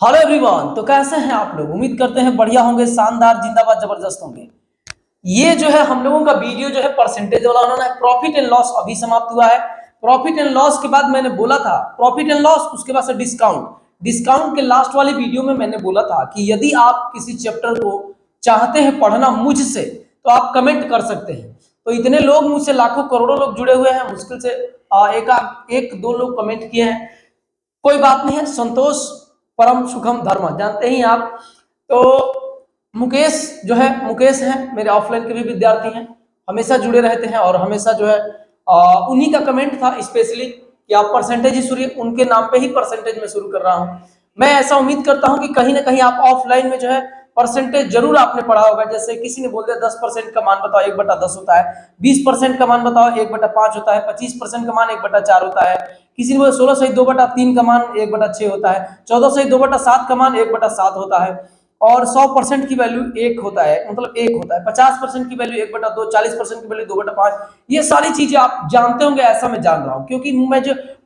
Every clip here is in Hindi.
हेलो एवरीवन, तो कैसे हैं आप लोग। उम्मीद करते हैं बढ़िया होंगे, शानदार, जिंदाबाद, जबरदस्त होंगे। ये जो है हम लोगों का वीडियो जो है परसेंटेज वाला होना है। प्रॉफिट एंड लॉस अभी समाप्त हुआ है। प्रॉफिट एंड लॉस के बाद मैंने बोला था प्रॉफिट एंड लॉस, उसके बाद से डिस्काउंट। डिस्काउंट के लास्ट वाली वीडियो में मैंने बोला था कि यदि आप किसी चैप्टर को चाहते हैं पढ़ना मुझसे तो आप कमेंट कर सकते हैं। तो इतने लोग मुझसे, लाखों करोड़ों लोग जुड़े हुए हैं, मुश्किल से एक दो लोग कमेंट किए हैं। कोई बात नहीं है, संतोष परम सुखम धर्म, जानते ही आप। तो मुकेश जो है, मुकेश हैं मेरे ऑफलाइन के भी विद्यार्थी हैं, हमेशा जुड़े रहते हैं और हमेशा जो है उन्हीं का कमेंट था स्पेशली कि आप परसेंटेज ही शुरू, उनके नाम पे ही परसेंटेज में शुरू कर रहा हूं। मैं ऐसा उम्मीद करता हूं कि कहीं ना कहीं आप ऑफलाइन में जो है परसेंटेज जरूर आपने पढ़ा होगा। जैसे किसी ने बोल दिया 10% का मान बताओ 1/10 होता है, 20% का मान बताओ 1/5 होता है, 25% का मान 1/4 होता है, किसी ने बोला 16 सही 2/3 का मान 1/6 होता है, 14 सही 2/7 का मान 1/7 होता है, और 100% की वैल्यू 1 होता है, मतलब 1 होता है, 50% की वैल्यू 1/2, 40% की वैल्यू 2/5। ये सारी चीजें आप जानते होंगे, ऐसा मैं जान रहा हूं, क्योंकि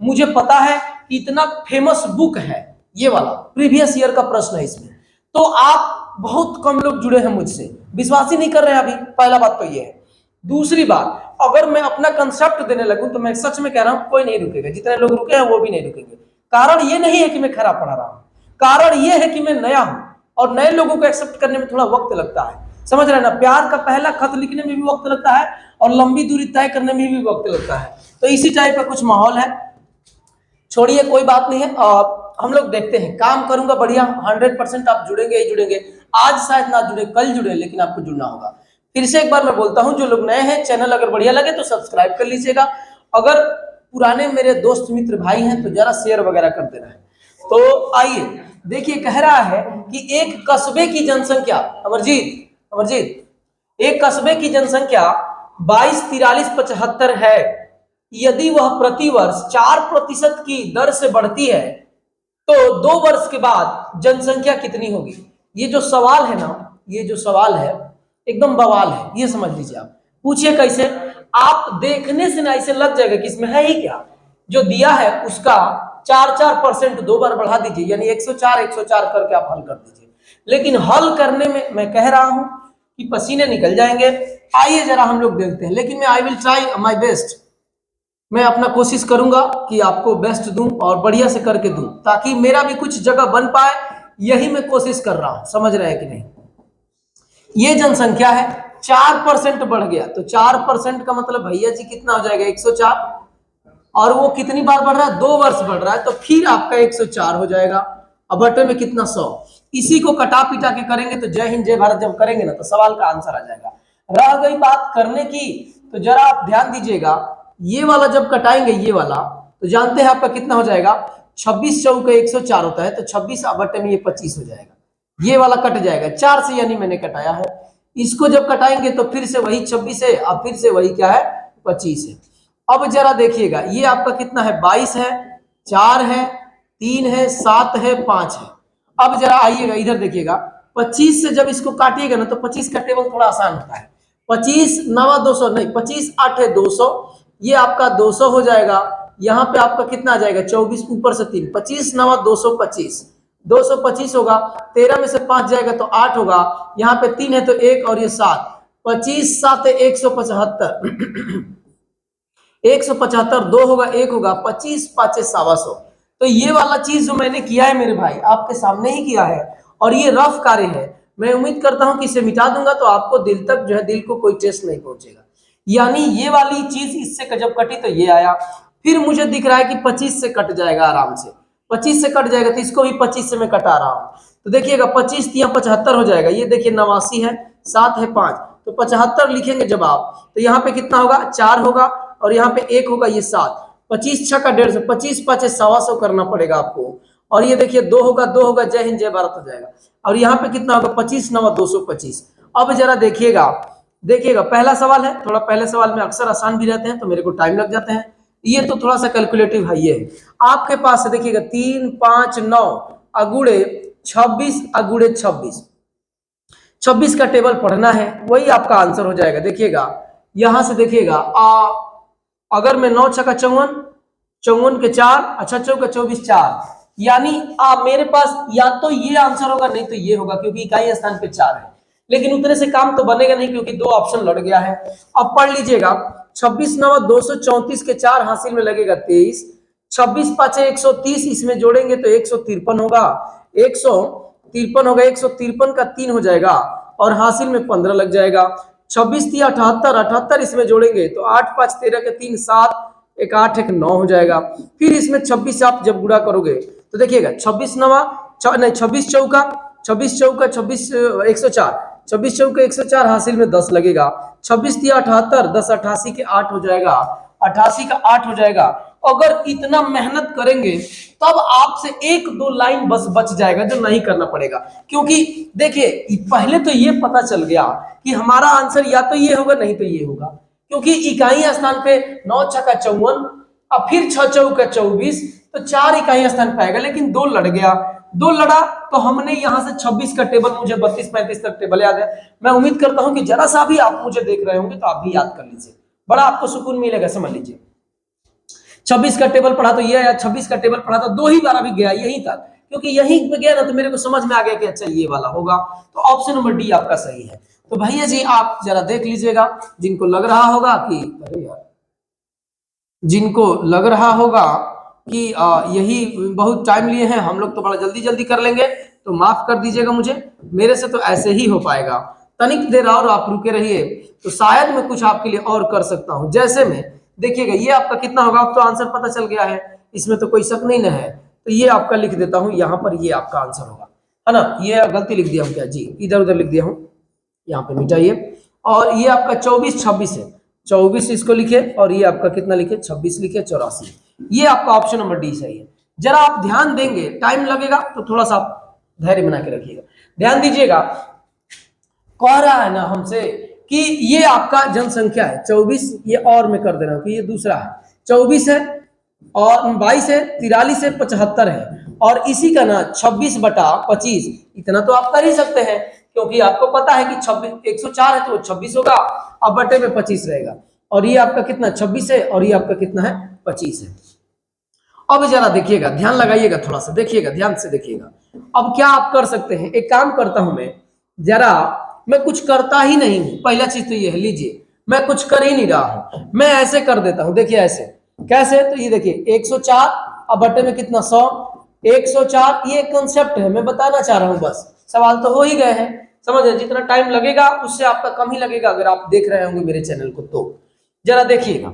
मुझे पता है कि इतना फेमस बुक है ये वाला, प्रीवियस ईयर का प्रश्न है इसमें। तो आप बहुत कम लोग जुड़े हैं मुझसे, विश्वास ही नहीं कर रहे हैं अभी। पहला बात तो ये है। दूसरी बात, अगर मैं अपना कंसेप्ट देने लगूं तो मैं सच में कह रहा हूं कोई नहीं रुकेगा, जितने लोग रुके हैं वो भी नहीं रुकेंगे। कारण ये नहीं है कि मैं खराब पढ़ा रहा हूं, कारण ये है कि मैं नया हूं और नए लोगों को एक्सेप्ट करने में थोड़ा वक्त लगता है। समझ रहे हैं ना, प्यार का पहला खत लिखने में भी वक्त लगता है और लंबी दूरी तय करने में भी वक्त लगता है। तो इसी टाइप का कुछ माहौल है, छोड़िए कोई बात नहीं है। हम लोग देखते हैं, काम करूंगा बढ़िया, 100% आप जुड़ेंगे ही जुड़ेंगे। आज शायद ना जुड़े, कल जुड़े, लेकिन आपको जुड़ना होगा। फिर से एक बार मैं बोलता हूं, जो लोग नए हैं, चैनल अगर बढ़िया लगे तो सब्सक्राइब कर लीजिएगा। अगर पुराने मेरे दोस्त मित्र भाई हैं तो जरा शेयर वगैरह कर देना है। तो आइए देखिए, कह रहा है कि एक कस्बे की जनसंख्या, अमरजीत अमरजीत, एक कस्बे की जनसंख्या 22, 43, 75 है। यदि वह प्रतिवर्ष 4% की दर से बढ़ती है तो 2 वर्ष के बाद जनसंख्या कितनी होगी। ये जो सवाल है ना, ये जो सवाल है एकदम बवाल है, ये समझ लीजिए। आप पूछिए कैसे, आप देखने से ना ऐसे लग जाएगा कि इसमें है ही क्या। जो दिया है उसका 4% 2 बार बढ़ा दीजिए, यानी 104 करके आप हल कर दीजिए। लेकिन हल करने में मैं कह रहा हूं कि पसीने निकल जाएंगे। आइए जरा हम लोग देखते हैं, लेकिन मैं I will try my best. मैं अपना कोशिश करूंगा कि आपको बेस्ट दूं और बढ़िया से करके दूं, ताकि मेरा भी कुछ जगह बन पाए। यही मैं कोशिश कर रहा हूं, समझ रहे हैं कि नहीं। ये जनसंख्या है, 4% बढ़ गया तो 4% का मतलब भैया जी कितना हो जाएगा, 104। और वो कितनी बार बढ़ रहा है, 2 वर्ष बढ़ रहा है, तो फिर आपका 104 हो जाएगा। अब बटे में कितना, 100। इसी को कटा पिटा के करेंगे तो जय हिंद जय भारत जब करेंगे ना, तो सवाल का आंसर आ जाएगा। रह गई बात करने की, तो जरा आप ध्यान दीजिएगा। ये वाला जब कटाएंगे, ये वाला, तो जानते हैं आपका कितना हो जाएगा, 26 चौके 104 होता है, तो 26 बटे में ये 25 हो जाएगा। ये वाला कट जाएगा 4 से, यानी मैंने कटाया है। इसको जब कटाएंगे तो फिर से वही 26 है, अब फिर से वही क्या है, 25 है। अब जरा देखिएगा, ये आपका कितना है, 22 है, 4 है, 3 है, 7 है, 5 है। अब जरा आइएगा इधर देखिएगा, 25 से जब इसको काटिएगा ना तो 25 का टेबल थोड़ा आसान होता है। 25 9 200 नहीं, 25 8 है 200, ये आपका 200 हो जाएगा। यहाँ पे आपका कितना आ जाएगा, 24 ऊपर से 3, 25 9 225, 225 होगा। 13 में से 5 जाएगा तो 8 होगा, यहाँ पे 3 है तो 1 और ये 7, 25 7 175, 175, 2 होगा 1 होगा, 25 5 125। तो ये वाला चीज जो मैंने किया है मेरे भाई, आपके सामने ही किया है, और ये रफ कार्य है। मैं उम्मीद करता हूं कि इसे मिटा दूंगा तो आपको दिल तक जो है, दिल को कोई टेस्ट नहीं पहुंचेगा। यानी ये वाली चीज इससे जब कटी तो ये आया। फिर मुझे दिख रहा है कि 25 से कट जाएगा आराम से, 25 से कट जाएगा, तो इसको भी 25 से मैं कटा रहा हूं। तो देखिएगा 25 3 75 हो जाएगा। ये देखिए 89 है, 7 है, 5, तो 75 लिखेंगे जब आप, तो यहाँ पे कितना होगा, 4 होगा, और यहाँ पे 1 होगा, ये 7, 25 6 का 150, 25 5 125 करना पड़ेगा आपको। और ये देखिए 2 होगा, 2 होगा, जय हिंद जय भारत हो जाएगा। और यहाँ पे कितना होगा, 25 9 225। अब जरा देखिएगा, देखिएगा पहला सवाल है, थोड़ा पहले सवाल में अक्सर आसान भी रहते हैं तो मेरे को टाइम लग जाते हैं। ये तो थोड़ा सा कैलकुलेटिव है। ये आपके पास देखिएगा 3 5 9 अगुड़े 26 अगुड़े 26, 26 का टेबल पढ़ना है, वही आपका आंसर हो जाएगा। देखिएगा यहां से देखिएगा, अगर मैं 9 6 54, 54 के 4, अच्छा 4 का 24 4, यानी मेरे पास या तो ये आंसर होगा नहीं तो ये होगा, क्योंकि इकाई स्थान पे 4 है। लेकिन उतने से काम तो बनेगा नहीं क्योंकि 2 ऑप्शन लड़ गया है। अब पढ़ लीजिएगा, 26 नवा 234 के 4 हासिल में लगेगा 23, 26 पाँचे 130, इसमें जोड़ेंगे तो 153 होगा, 153 होगा, 153 का 3 हो जाएगा और हासिल में 15 लग जाएगा। 26 थी 78, 78 इसमें जोड़ेंगे तो 8 5 13 के 3 7, एक 8 एक 9 हो जाएगा। फिर इसमें 26 आप जब गुणा करोगे तो देखिएगा 26 नवा नहीं 26 चौका 26 चौका 26 104, 26 चौका 104 हासिल में 10 लगेगा। 26 थी 78, 10 88 के 8 हो जाएगा, 88 का 8 हो जाएगा। अगर इतना मेहनत करेंगे तब आपसे 1-2 लाइन बस बच जाएगा जो नहीं करना पड़ेगा, क्योंकि देखिए पहले तो ये पता चल गया कि हमारा आंसर या तो ये होगा नहीं तो ये होगा, क्योंकि इकाई स्थान पे 9 छक्का 54 और फिर 6 चौका 24, तो 4 इकाई स्थान पाएगा। लेकिन 2 लड़ गया, 2 लड़ा तो हमने यहां से 26 का टेबल, मुझे 32-35 तक टेबल याद है। मैं उम्मीद करता हूं कि जरा सा भी आप मुझे देख रहे होंगे तो आप भी याद कर लीजिए, बड़ा आपको सुकून मिलेगा। समझ लीजिए 26 का टेबल पढ़ा तो ये आया, 26 का टेबल पढ़ा तो 2 ही बार अभी गया यहीं तक, क्योंकि यहीं पे गया ना तो मेरे को समझ में आ गया कि अच्छा ये वाला होगा। तो ऑप्शन नंबर डी आपका सही है। तो भैया जी आप जरा देख लीजिएगा, जिनको लग रहा होगा कि अरे यार, जिनको लग रहा होगा कि यही बहुत टाइम लिए हैं, हम लोग तो बड़ा जल्दी जल्दी कर लेंगे, तो माफ कर दीजिएगा मुझे, मेरे से तो ऐसे ही हो पाएगा। तनिक देर और आप रुके रहिए तो शायद मैं कुछ आपके लिए और कर सकता हूं। जैसे में देखिएगा ये आपका कितना होगा, अब तो आंसर पता चल गया है, इसमें तो कोई शक नहीं न है। तो ये आपका लिख देता हूं यहाँ पर, ये आपका आंसर होगा, है ना। ये गलती लिख दिया हूं क्या जी, इधर उधर लिख दिया हूं, यहाँ पे मिटाइए। और ये आपका 24-26 है, 24 इसको लिखे और ये आपका कितना लिखे 26 लिखे 84। ये आपका ऑप्शन नंबर डी सही है। जरा आप ध्यान देंगे, टाइम लगेगा तो थोड़ा सा आप धैर्य बना के रखिएगा, ध्यान दीजिएगा। कह रहा है ना हमसे कि ये आपका जनसंख्या है 24, ये और मैं कर दे रहा हूं कि ये दूसरा है 24 है और 22 है, 43 है, 75 है, और इसी का ना 26/25, इतना तो आप कर ही सकते हैं, क्योंकि आपको पता है कि 26 104 है तो 26 होगा, अब बटे में 25 रहेगा, और ये आपका कितना 26 है और ये आपका कितना है 25 है। अब जरा देखिएगा, ध्यान लगाइएगा, थोड़ा सा देखिएगा, ध्यान से देखिएगा। अब क्या आप कर सकते हैं, एक काम करता हूं मैं, जरा मैं कुछ करता ही नहीं हूं, पहला चीज तो ये है, लीजिए मैं कुछ कर ही नहीं रहा हूं, मैं ऐसे कर देता हूं। देखिए ऐसे कैसे, तो ये देखिए 104 अब बटे में कितना 100, 104, ये कंसेप्ट है, मैं बताना चाह रहा हूं, बस सवाल तो हो ही गए हैं। समझ रहे, जितना टाइम लगेगा उससे आपका कम ही लगेगा अगर आप देख रहे होंगे मेरे चैनल को। तो जरा देखिएगा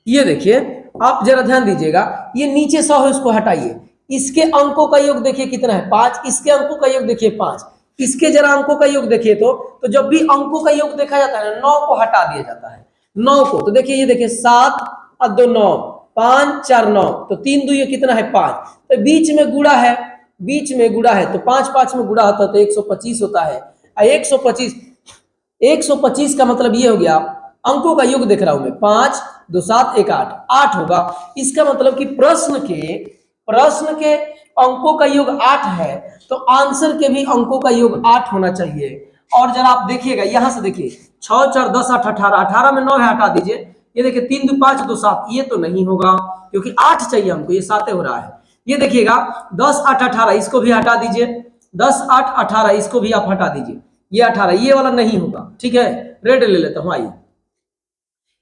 ये देखिए, आप जरा ध्यान दीजिएगा, ये नीचे 100 है, उसको हटाइए, इसके अंकों का योग देखिए कितना है 5, इसके अंकों का योग देखिए 5, इसके जरा अंकों का योग देखिए। तो जब भी अंकों का योग देखा जाता है 9 को हटा दिया जाता है, 9 को, तो देखिए ये देखिए 7 और 2 9, 5 4 9, तो 3 2 ये कितना है 5, तो बीच में गुणा है, बीच में गुणा है, तो 5 5 में गुणा होता है तो 125 होता है। 125 का मतलब ये हो गया, अंकों का योग देख रहा हूं मैं, 5 2 7 1 8, 8 होगा। इसका मतलब कि प्रश्न के अंकों का योग 8 है, तो आंसर के भी अंकों का योग 8 होना चाहिए। और जरा आप देखिएगा, यहां से देखिए 6 4 10 8 18, 18 में 9 है, हटा दीजिए, ये देखिए 3 2 5 2 7, ये तो नहीं होगा क्योंकि 8 चाहिए हमको, ये 7 हो रहा है। ये देखिएगा 10 8 18, इसको भी हटा दीजिए, 10 8 18, इसको भी आप हटा दीजिए, ये 18, ये वाला नहीं होगा, ठीक है, रेड ले लेता हूं, आइए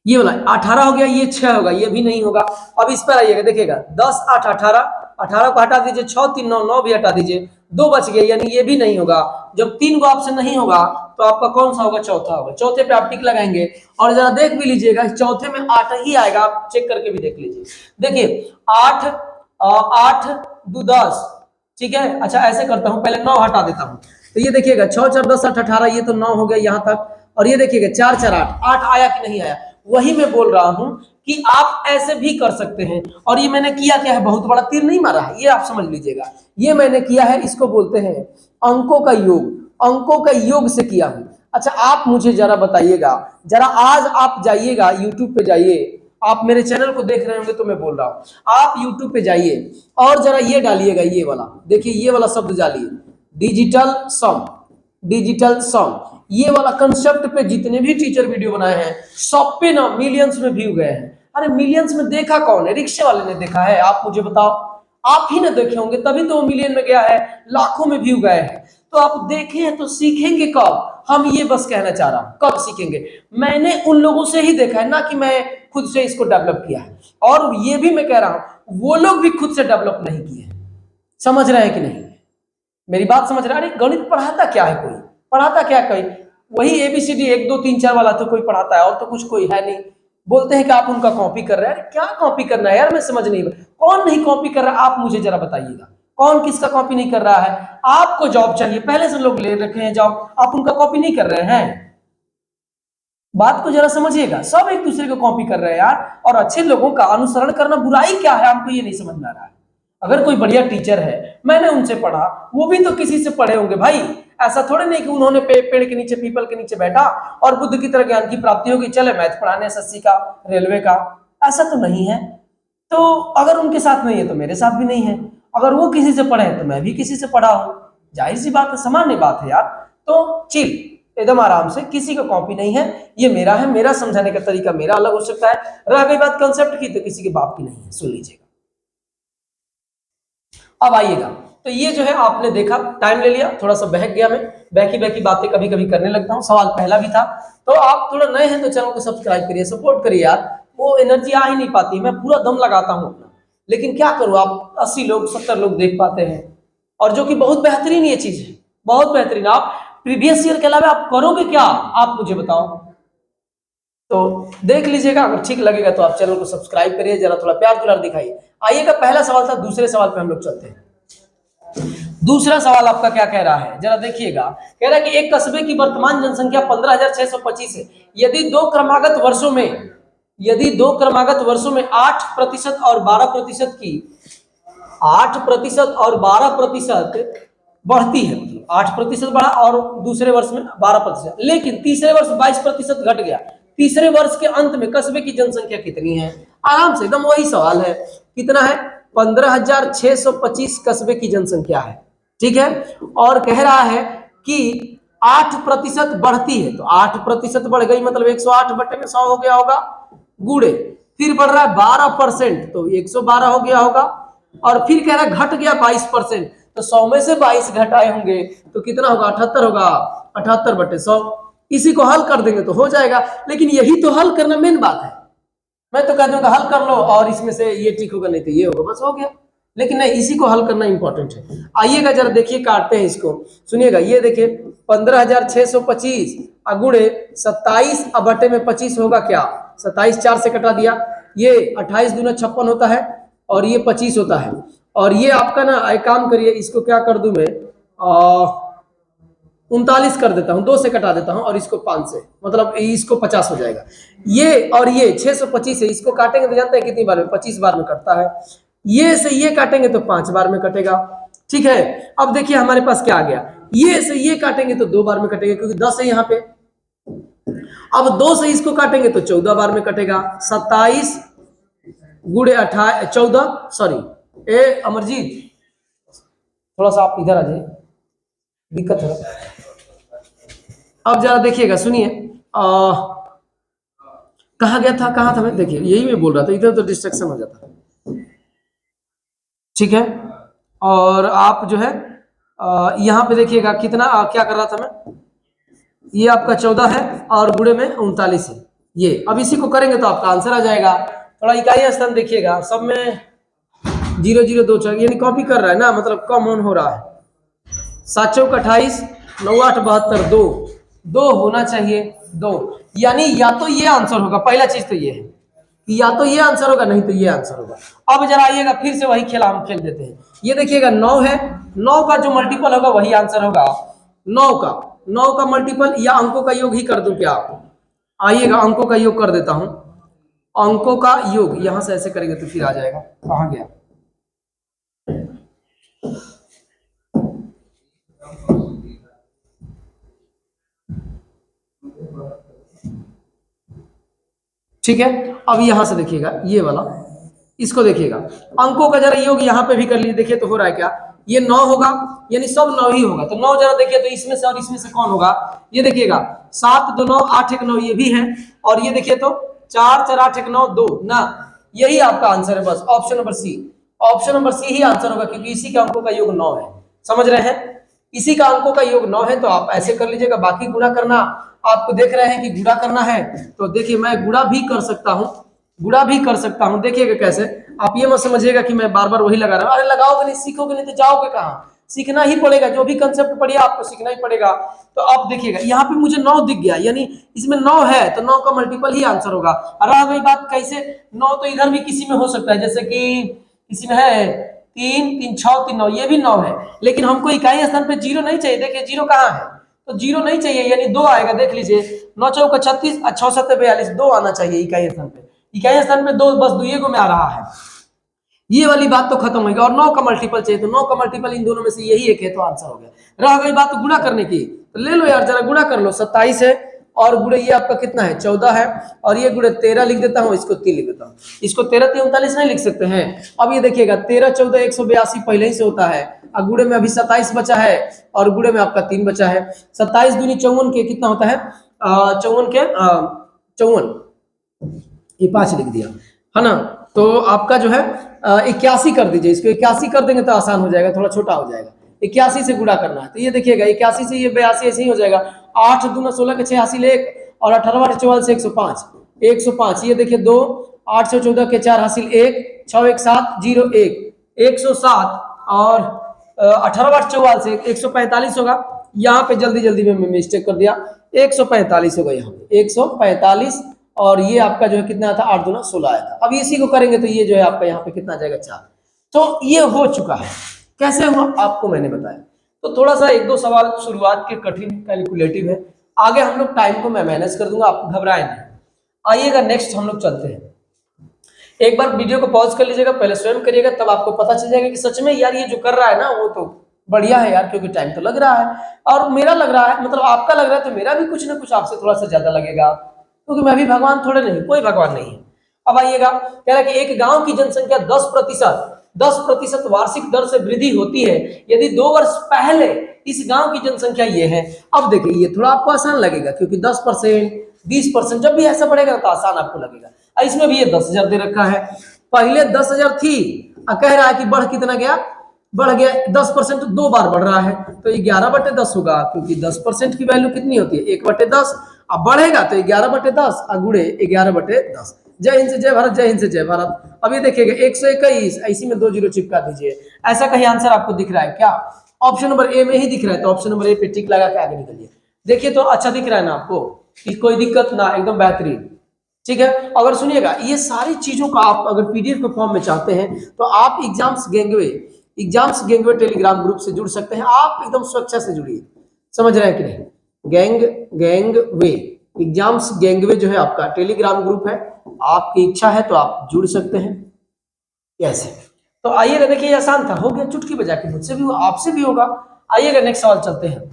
ये वाला 18 हो गया, ये 6 होगा, ये भी नहीं होगा। अब इस पर आइएगा, देखिएगा 10 8 18, 18 को हटा दीजिए, 6 3 9, 9 भी हटा दीजिए, 2 बच गए, यानी ये भी नहीं होगा। जब 3 को ऑप्शन नहीं होगा तो आपका कौन सा होगा, चौथा होगा, चौथे पे आप टिक लगाएंगे। और जरा देख भी लीजिएगा, चौथे में 8 ही आएगा, आप चेक करके भी देख लीजिए। देखिए 8 8 2 10, ठीक है। अच्छा ऐसे करता हूं, पहले 9 हटा देता हूं, तो ये देखिएगा 6 4 10 8 18, ये तो 9 हो गया यहां तक, और ये देखिएगा 4 4 8, 8 आया कि नहीं आया। वही मैं बोल रहा हूं कि आप ऐसे भी कर सकते हैं, और ये मैंने किया क्या है, बहुत बड़ा तीर नहीं मारा है, ये आप समझ लीजिएगा, ये मैंने किया है, इसको बोलते हैं अंकों का योग, अंकों का योग से किया हूं। अच्छा आप मुझे जरा बताइएगा, जरा आज आप जाइएगा यूट्यूब पे जाइए, आप मेरे चैनल को देख रहे होंगे तो मैं बोल रहा हूं, आप यूट्यूब पे जाइए और जरा ये डालिएगा, ये वाला देखिए, ये वाला शब्द डालिए, डिजिटल सम, डिजिटल सम, ये वाला कंसेप्ट पे जितने भी टीचर वीडियो बनाए हैं सब पे ना मिलियंस में व्यू गए हैं। अरे मिलियंस में देखा कौन है? रिक्शे वाले ने देखा है, आप मुझे बताओ। आप ही ने देखे होंगे, तभी तो वो मिलियन में गया है, लाखों में व्यू गए हैं। तो आप देखे हैं तो सीखेंगे कब? हम ये बस कहना चाह रहा हूं, कब सीखेंगे? मैंने उन लोगों से ही देखा है ना, कि मैं खुद से इसको डेवलप किया है। और ये भी मैं कह रहा हूं, वो लोग भी खुद से डेवलप नहीं किए हैं। समझ रहे हैं कि नहीं? मेरी बात समझ रहे हैं? अरे गणित पढ़ाता क्या है कोई? पढ़ाता क्या कोई? वही एबीसीडी 1 2 3 4 वाला तो कोई पढ़ाता है, और तो कुछ कोई है नहीं। बोलते हैं कि आप उनका कॉपी कर रहे हैं। अरे क्या कॉपी करना है यार, मैं समझ नहीं। कौन नहीं कॉपी कर रहा है? आप मुझे जरा बताइएगा, कौन किसका कॉपी नहीं कर रहा है? आपको जॉब चाहिए, पहले से लोग ले रखे हैं जॉब, आप उनका कॉपी नहीं कर रहे हैं? बात को जरा समझिएगा, सब एक दूसरे को कॉपी कर रहे हैं यार। और अच्छे लोगों का अनुसरण करना बुराई क्या है, आपको ये नहीं समझ में आ रहा है? अगर कोई बढ़िया टीचर है, मैंने उनसे पढ़ा, वो भी तो किसी से पढ़े होंगे भाई। ऐसा थोड़े नहीं कि उन्होंने पेड़ के नीचे, पीपल के नीचे बैठा और बुद्ध की तरह ज्ञान की प्राप्ति होगी, चले मैथ पढ़ाने एसएससी का, रेलवे का। ऐसा तो नहीं है। तो अगर उनके साथ नहीं है तो मेरे साथ भी नहीं है। अगर वो किसी से पढ़े तो मैं भी किसी से पढ़ा हूं। जाहिर सी बात है, सामान्य बात है यार। तो चिल, एकदम आराम से, किसी का कॉपी नहीं है, ये मेरा है। मेरा समझाने का तरीका मेरा अलग हो सकता है। रह गई बात कंसेप्ट की, तो किसी के बाप की नहीं है, सुन लीजिएगा। अब आइएगा, तो ये जो है आपने देखा, टाइम ले लिया, थोड़ा सा बहक गया मैं, बैकी बैकी बातें कभी कभी करने लगता हूँ। सवाल पहला भी था। तो आप थोड़ा नए हैं तो चैनल को सब्सक्राइब करिए, सपोर्ट करिए यार। वो एनर्जी आ ही नहीं पाती, मैं पूरा दम लगाता हूँ अपना, लेकिन क्या करूँ, आप 80 लोग 70 लोग देख पाते हैं, और जो कि बहुत बेहतरीन ये चीज है, बहुत बेहतरीन। आप प्रीवियस ईयर के अलावा आप करोगे क्या, आप मुझे बताओ। तो देख लीजिएगा, अगर ठीक लगेगा तो आप चैनल को सब्सक्राइब करिए, जरा थोड़ा प्यार दुलार दिखाइए। आइएगा, पहला सवाल था, दूसरे सवाल पे हम लोग चलते हैं। दूसरा सवाल आपका क्या कह रहा है, जरा देखिएगा। कह रहा है कि एक कस्बे की वर्तमान जनसंख्या 15,625 है। यदि दो क्रमागत वर्षों में 8% और 12% की 8% और 12% बढ़ती है, 8% बढ़ा और दूसरे वर्ष में 12%, लेकिन तीसरे वर्ष 22% घट गया। तीसरे वर्ष के अंत में कस्बे की जनसंख्या कितनी है? आराम से, एकदम वही सवाल है। कितना है? 15,625 कस्बे की जनसंख्या है, ठीक है। और कह रहा है कि 8% बढ़ती है, तो 8% बढ़ गई, मतलब 108 बटे में 100 हो गया होगा, गुड़े फिर बढ़ रहा है 12%, तो 112 हो गया होगा। और फिर कह रहा है घट गया 22%, तो 100 में से 22 घटाए होंगे तो कितना होगा? 78 होगा। 78 बटे 100, इसी को हल कर देंगे तो हो जाएगा। लेकिन यही तो हल करना मेन बात है। मैं तो कह दूंगा हल कर लो और इसमें से ये ठीक होगा, नहीं तो ये होगा, बस हो गया। लेकिन नहीं, इसी को हल करना इंपॉर्टेंट है। आइएगा जरा देखिए, काटते हैं इसको, सुनिएगा। ये देखिए 15,625 गुणे 27 बटे में 25 होगा क्या? 27 4 से कटा दिया, ये 28 दूना 56 होता है, और ये 25 होता है। और ये आपका ना, एक काम करिए, इसको क्या कर दूं मैं, 39 कर देता हूं, 2 से कटा देता हूं, और इसको 5 से, मतलब इसको 50 हो जाएगा। ये और ये 625 है, इसको काटेंगे तो जानते हैं कितनी बार में? 25 बार में कटता है। ये से ये काटेंगे तो 5 बार में कटेगा, ठीक है। अब देखिए हमारे पास क्या आ गया, ये से ये काटेंगे तो 2 बार में कटेगा, क्योंकि 10 है यहाँ पे। अब 2 से इसको काटेंगे तो 14 बार में कटेगा। 27 गुड़े 14, सॉरी अमरजीत, थोड़ा सा आप इधर आ जाइए, दिक्कत है। अब जरा देखिएगा, सुनिए, कहा गया था, कहा था मैं, देखिए यही मैं बोल रहा था, इधर तो डिस्ट्रक्शन हो जाता है, ठीक है। और आप जो है यहाँ पे देखिएगा कितना क्या कर रहा था मैं, ये आपका 14 है और गुणे में 39 है। ये अब इसी को करेंगे तो आपका आंसर आ जाएगा। थोड़ा इकाई स्थान देखिएगा, सब में 0 0 2 4, यानी कॉपी कर रहा है ना, मतलब कम ऑन हो रहा है। 7 चौक 28, 9 8 72, 2 होना चाहिए, 2, यानी या तो ये आंसर होगा। पहला चीज तो ये है कि या तो ये आंसर होगा, नहीं तो ये आंसर होगा। अब जरा आइएगा, फिर से वही खेला हम खेल देते हैं। ये देखिएगा 9 है, 9 का जो मल्टीपल होगा वही आंसर होगा। 9 का मल्टीपल या अंकों का योग ही कर दूं क्या? आइएगा अंकों का योग कर देता हूं। अंकों का योग यहां से ऐसे करेंगे तो फिर आ जाएगा, कहां गया? ठीक है। अब यहां से देखिएगा, ये वाला, इसको देखिएगा, अंकों का जरा योग यहां पे भी कर लीजिए, देखिए तो हो रहा है क्या? ये 9 होगा, यानी सब 9 ही होगा। तो 9 जरा देखिए तो इसमें से और इसमें से कौन होगा? ये देखिएगा 7 2 9 8 1 9, ये भी है। और ये देखिए तो 4 4 8 1 9 2 ना, यही आपका आंसर है बस, option number C. Option number C ही आंसर होगा, क्योंकि इसी के अंकों का योग 9 है। समझ रहे हैं, इसी का अंकों का योग 9 है, तो आप ऐसे कर लीजिएगा। बाकी गुणा करना आपको देख रहे हैं कि गुणा करना है, तो देखिए मैं गुणा भी कर सकता हूं, गुणा भी कर सकता हूं। देखिएगा कैसे, आप ये मत समझिएगा कि मैं बार बार वही लगा रहा हूं। अरे लगाओगे नहीं, सीखोगे नहीं तो जाओगे कहां, सीखना ही पड़ेगा, जो भी कंसेप्ट पढ़िए आपको सीखना ही पड़ेगा। तो अब देखिएगा यहाँ पे मुझे 9 दिख गया, यानी इसमें 9 है, तो 9 का मल्टीपल ही आंसर होगा। रहा वही बात कैसे, 9 तो इधर भी किसी में हो सकता है, जैसे कि किसी में है 3 3 6 3 9, ये भी 9 है, लेकिन हमको इकाई स्थान पे 0 नहीं चाहिए। देखिए 0 कहाँ है, तो 0 नहीं चाहिए, यानी 2 आएगा। देख लीजिए 9 चौका 36 और 6 7 42, 2 आना चाहिए इकाई स्थान पे। इकाई स्थान पे 2 बस दुइये को में आ रहा है, ये वाली बात तो खत्म होगी। और 9 का मल्टीपल चाहिए, तो 9 का मल्टीपल इन दोनों में से यही एक है, तो आंसर हो गया। रह गई बात गुणा करने की, तो ले लो यार जरा गुणा कर लो। 27 है और गुणे ये आपका कितना है, 14 है, और ये गुणे 13 लिख देता हूँ, इसको 3 लिख देता हूँ। इसको 13 3 39 नहीं लिख सकते हैं। अब ये देखिएगा 13 14 182 पहले ही से होता है, और गुणे में अभी 27 बचा है, और गुणे में आपका 3 बचा है। 27 दूनी 54 के कितना होता है, 54 के 54, ये 5 लिख दिया है ना। तो आपका जो है 81 कर दीजिए, इसको 81 कर देंगे तो आसान हो जाएगा, थोड़ा छोटा हो जाएगा। 81 से गुणा करना है, तो ये देखिएगा 81 से ये 82 ऐसे ही हो जाएगा। 8 दूना 16 के 6 हासिल 1, और 18 44 से 105, 105। ये देखिए 2, 8 से 14 के 4 हासिल 1, 6 1 7 0 1, 107, और 18 44 से 145 होगा। यहाँ पे जल्दी जल्दी में मिस्टेक कर दिया, 145 होगा यहाँ पे 145, और ये आपका जो है कितना था, 8 दूना 16 आया था। अब इसी को करेंगे तो ये जो है आपका यहाँ पे कितना आ जाएगा, 4। तो ये हो चुका है। कैसे हुआ आपको मैंने बताया। तो थोड़ा सा 1 2 सवाल शुरुआत के कठिन कैलकुलेटिव है, आगे हम लोग टाइम को मैं मैनेज कर दूंगा, आप घबराएं नहीं। आइएगा नेक्स्ट हम लोग चलते हैं। एक बार वीडियो को पॉज कर लीजिएगा, पहले स्वयं करिएगा, तब आपको पता चल जाएगा कि सच में यार ये जो कर रहा है ना वो तो बढ़िया है यार, क्योंकि टाइम तो लग रहा है, और मेरा लग रहा है, मतलब आपका लग रहा है, तो मेरा भी कुछ ना कुछ आपसे थोड़ा सा ज्यादा लगेगा, क्योंकि मैं भी भगवान थोड़े नहीं, कोई भगवान नहीं है। अब आइएगा, कह रहा है कि एक गांव की जनसंख्या 10% वार्षिक दर से वृद्धि होती है यदि 2 वर्ष पहले इस गांव की जनसंख्या ये है। अब देखिए ये थोड़ा आपको आसान लगेगा, क्योंकि 10% 20% जब भी ऐसा बढ़ेगा तो आसान आपको लगेगा। इसमें भी ये 10,000 दे रखा है, पहले 10,000 थी, कह रहा है कि बढ़ कितना गया, बढ़ गया 10%, 2 बार बढ़ रहा है, तो 11/10 होगा, क्योंकि 10% की वैल्यू कितनी होती है, 1/10। अब बढ़ेगा तो 11/10 और गुणे 11/10। जय हिंद से जय भारत, जय हिंद से जय भारत। अब ये देखिएगा 121, इसी में 2 जीरो चिपका दीजिए। ऐसा कहीं आंसर आपको दिख रहा है क्या, ऑप्शन नंबर ए में ही दिख रहा है, तो ऑप्शन नंबर ए पे टिक लगा के आगे निकलिए। देखिए तो अच्छा दिख रहा है ना आपको, कोई दिक्कत ना, एकदम बेहतरीन, ठीक है। अगर सुनिएगा ये सारी चीजों का आप अगर पीडीएफ के फॉर्म में चाहते हैं तो आप एग्जाम्स गैंगवे टेलीग्राम ग्रुप से जुड़ सकते हैं। आप एकदम स्वेच्छा से जुड़िए, समझ रहे हैं कि नहीं। गैंगवे एग्जाम्स गैंगवे जो है आपका टेलीग्राम ग्रुप है, आपकी इच्छा है तो आप जुड़ सकते हैं। कैसे, तो आइएगा, देखिए आसान था, हो गया चुटकी बजा के, मुझसे भी हुआ, आपसे भी होगा। आइएगा नेक्स्ट सवाल चलते हैं।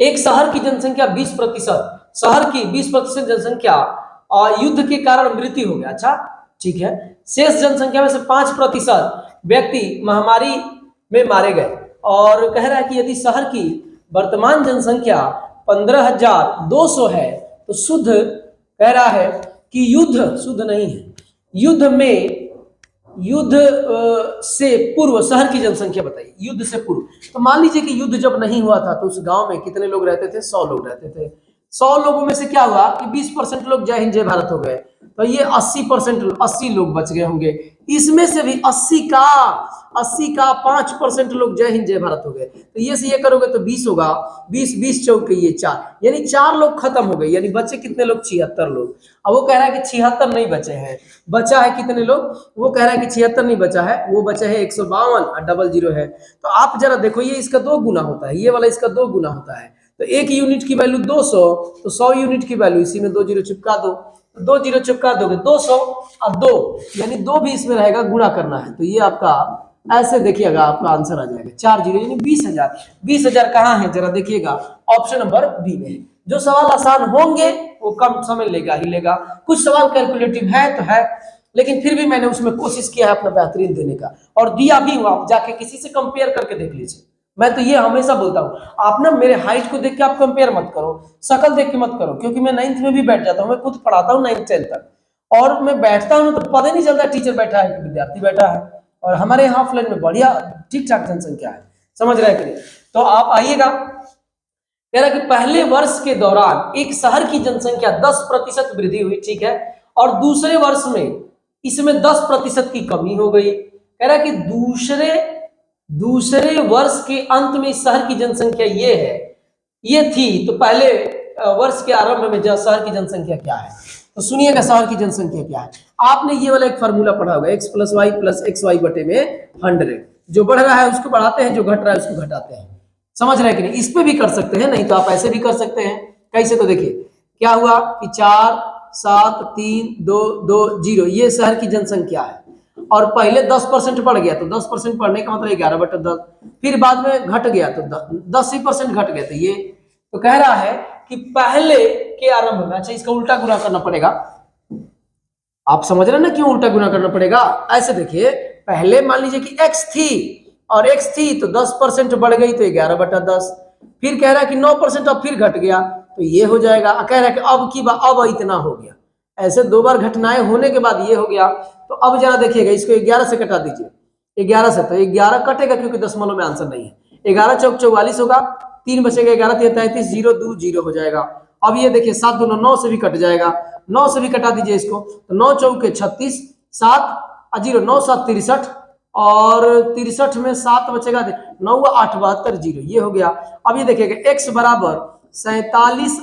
एक शहर की जनसंख्या 20%, शहर की 20% जनसंख्या युद्ध के कारण मृत्यु हो गया, अच्छा ठीक है। शेष जनसंख्या में से 5% व्यक्ति महामारी में मारे गए, और कह रहा है कि यदि शहर की वर्तमान जनसंख्या 15,200 है तो शुद्ध, कह रहा है कि युद्ध, शुद्ध नहीं है, युद्ध से पूर्व शहर की जनसंख्या बताइए, युद्ध से पूर्व। तो मान लीजिए कि युद्ध जब नहीं हुआ था तो उस गांव में कितने लोग रहते थे, 100 लोग रहते थे। 100 लोगों में से क्या हुआ कि 20% लोग जय हिंद जय भारत हो गए, तो ये 80 लोग बच गए होंगे। इसमें से भी 80 का 5% लोग जय हिंद जय भारत हो गए, तो ये से ये करोगे तो 20 होगा, 20 चौके ये 4, यानी 4 लोग खत्म हो गए, यानी बचे कितने लोग, 76 लोग। अब वो कह रहा है कि 76 नहीं बचे हैं, बचा है कितने लोग, वो कह रहा है कि 76 नहीं बचा है, वो बचे है 152 और डबल 0 है। तो आप जरा देखो, ये इसका 2 गुना होता है, ये वाला इसका 2 गुना होता है, तो 1 यूनिट की वैल्यू 200, तो 100 यूनिट की वैल्यू, इसी में 2 जीरो चिपका दो, 2 जीरो चिपका दोगे 200 और 2, यानी 2 भी इसमें रहेगा, गुणा करना है, तो ये आपका ऐसे देखिएगा आपका आंसर आ जाएगा 4 जीरो, यानी 20,000। 20,000 कहाँ है जरा देखिएगा, ऑप्शन नंबर बी में है। जो सवाल आसान होंगे वो कम समय लेगा ही लेगा, कुछ सवाल कैलकुलेटिव है तो है, लेकिन फिर भी मैंने उसमें कोशिश किया है अपना बेहतरीन देने का, और दिया भी हुआ, आप जाके किसी से कंपेयर करके देख लीजिए, मैं तो ये हमेशा बोलता हूँ, आप ना मेरे हाइट को देख के आप कंपेयर मत करो, शक्ल देख के मत करो, क्योंकि मैं 9th में भी बैठ जाता हूँ, मैं खुद पढ़ाता हूँ 9th 10th तक, और मैं बैठता हूँ तो पता ही नहीं चलता टीचर बैठा है कि विद्यार्थी बैठा है। और हमारे यहाँ ऑफलाइन में बढ़िया ठीक ठाक जनसंख्या है, समझ रहे हैं कि नहीं? तो आप आइएगा, कह रहा है कि पहले वर्ष के दौरान एक शहर की जनसंख्या 10% वृद्धि हुई, ठीक है, और दूसरे वर्ष में इसमें 10% की कमी हो गई। कह रहा है कि दूसरे वर्ष के अंत में इस शहर की जनसंख्या ये थी, तो पहले वर्ष के आरंभ में शहर की जनसंख्या क्या है? तो सुनिएगा, शहर की जनसंख्या क्या है। आपने ये वाला एक फार्मूला पढ़ा होगा, x + y + xy बटे में 100। जो बढ़ रहा है उसको बढ़ाते हैं, जो घट रहा है उसको घटाते हैं, समझ रहे हैं कि नहीं? इस पे भी कर सकते हैं, नहीं तो आप ऐसे भी कर सकते हैं। कैसे? तो देखिए क्या हुआ कि 4 7 3 2 2 0 ये शहर की जनसंख्या है, और पहले 10% बढ़ गया, तो 10% बढ़ने का मतलब 11/10, फिर बाद में घट गया तो 10% घट गया, तो ये तो कह रहा है कि पहले के आरंभ में, अच्छा इसका उल्टा गुना करना पड़ेगा, आप समझ रहे हैं ना क्यों उल्टा गुना करना पड़ेगा? ऐसे देखिए, पहले मान लीजिए कि x थी, और x थी तो 10% बढ़ गई तो 11/10, फिर कह रहा है कि 9% अब फिर घट गया तो ये हो जाएगा, कह रहा है कि अब इतना हो गया। ऐसे 2 बार घटनाएं होने के बाद ये हो गया। तो अब जरा देखिएगा, इसको 11 से कटा दीजिए, 11 से, तो 11 कटेगा क्योंकि दशमलव में आंसर नहीं है। 11 चौक 44 होगा, 3 बचेगा, 11 3 33, 0 2 0 हो जाएगा। अब ये देखिए 7 दूना 9 से भी कट जाएगा, 9 से भी कटा दीजिए इसको, तो 9 चौके 36, 7 0 9 7 63, और 63 में 7 बचेगा, 9 8 72 0, ये हो गया। अब ये देखिएगा x बराबर 47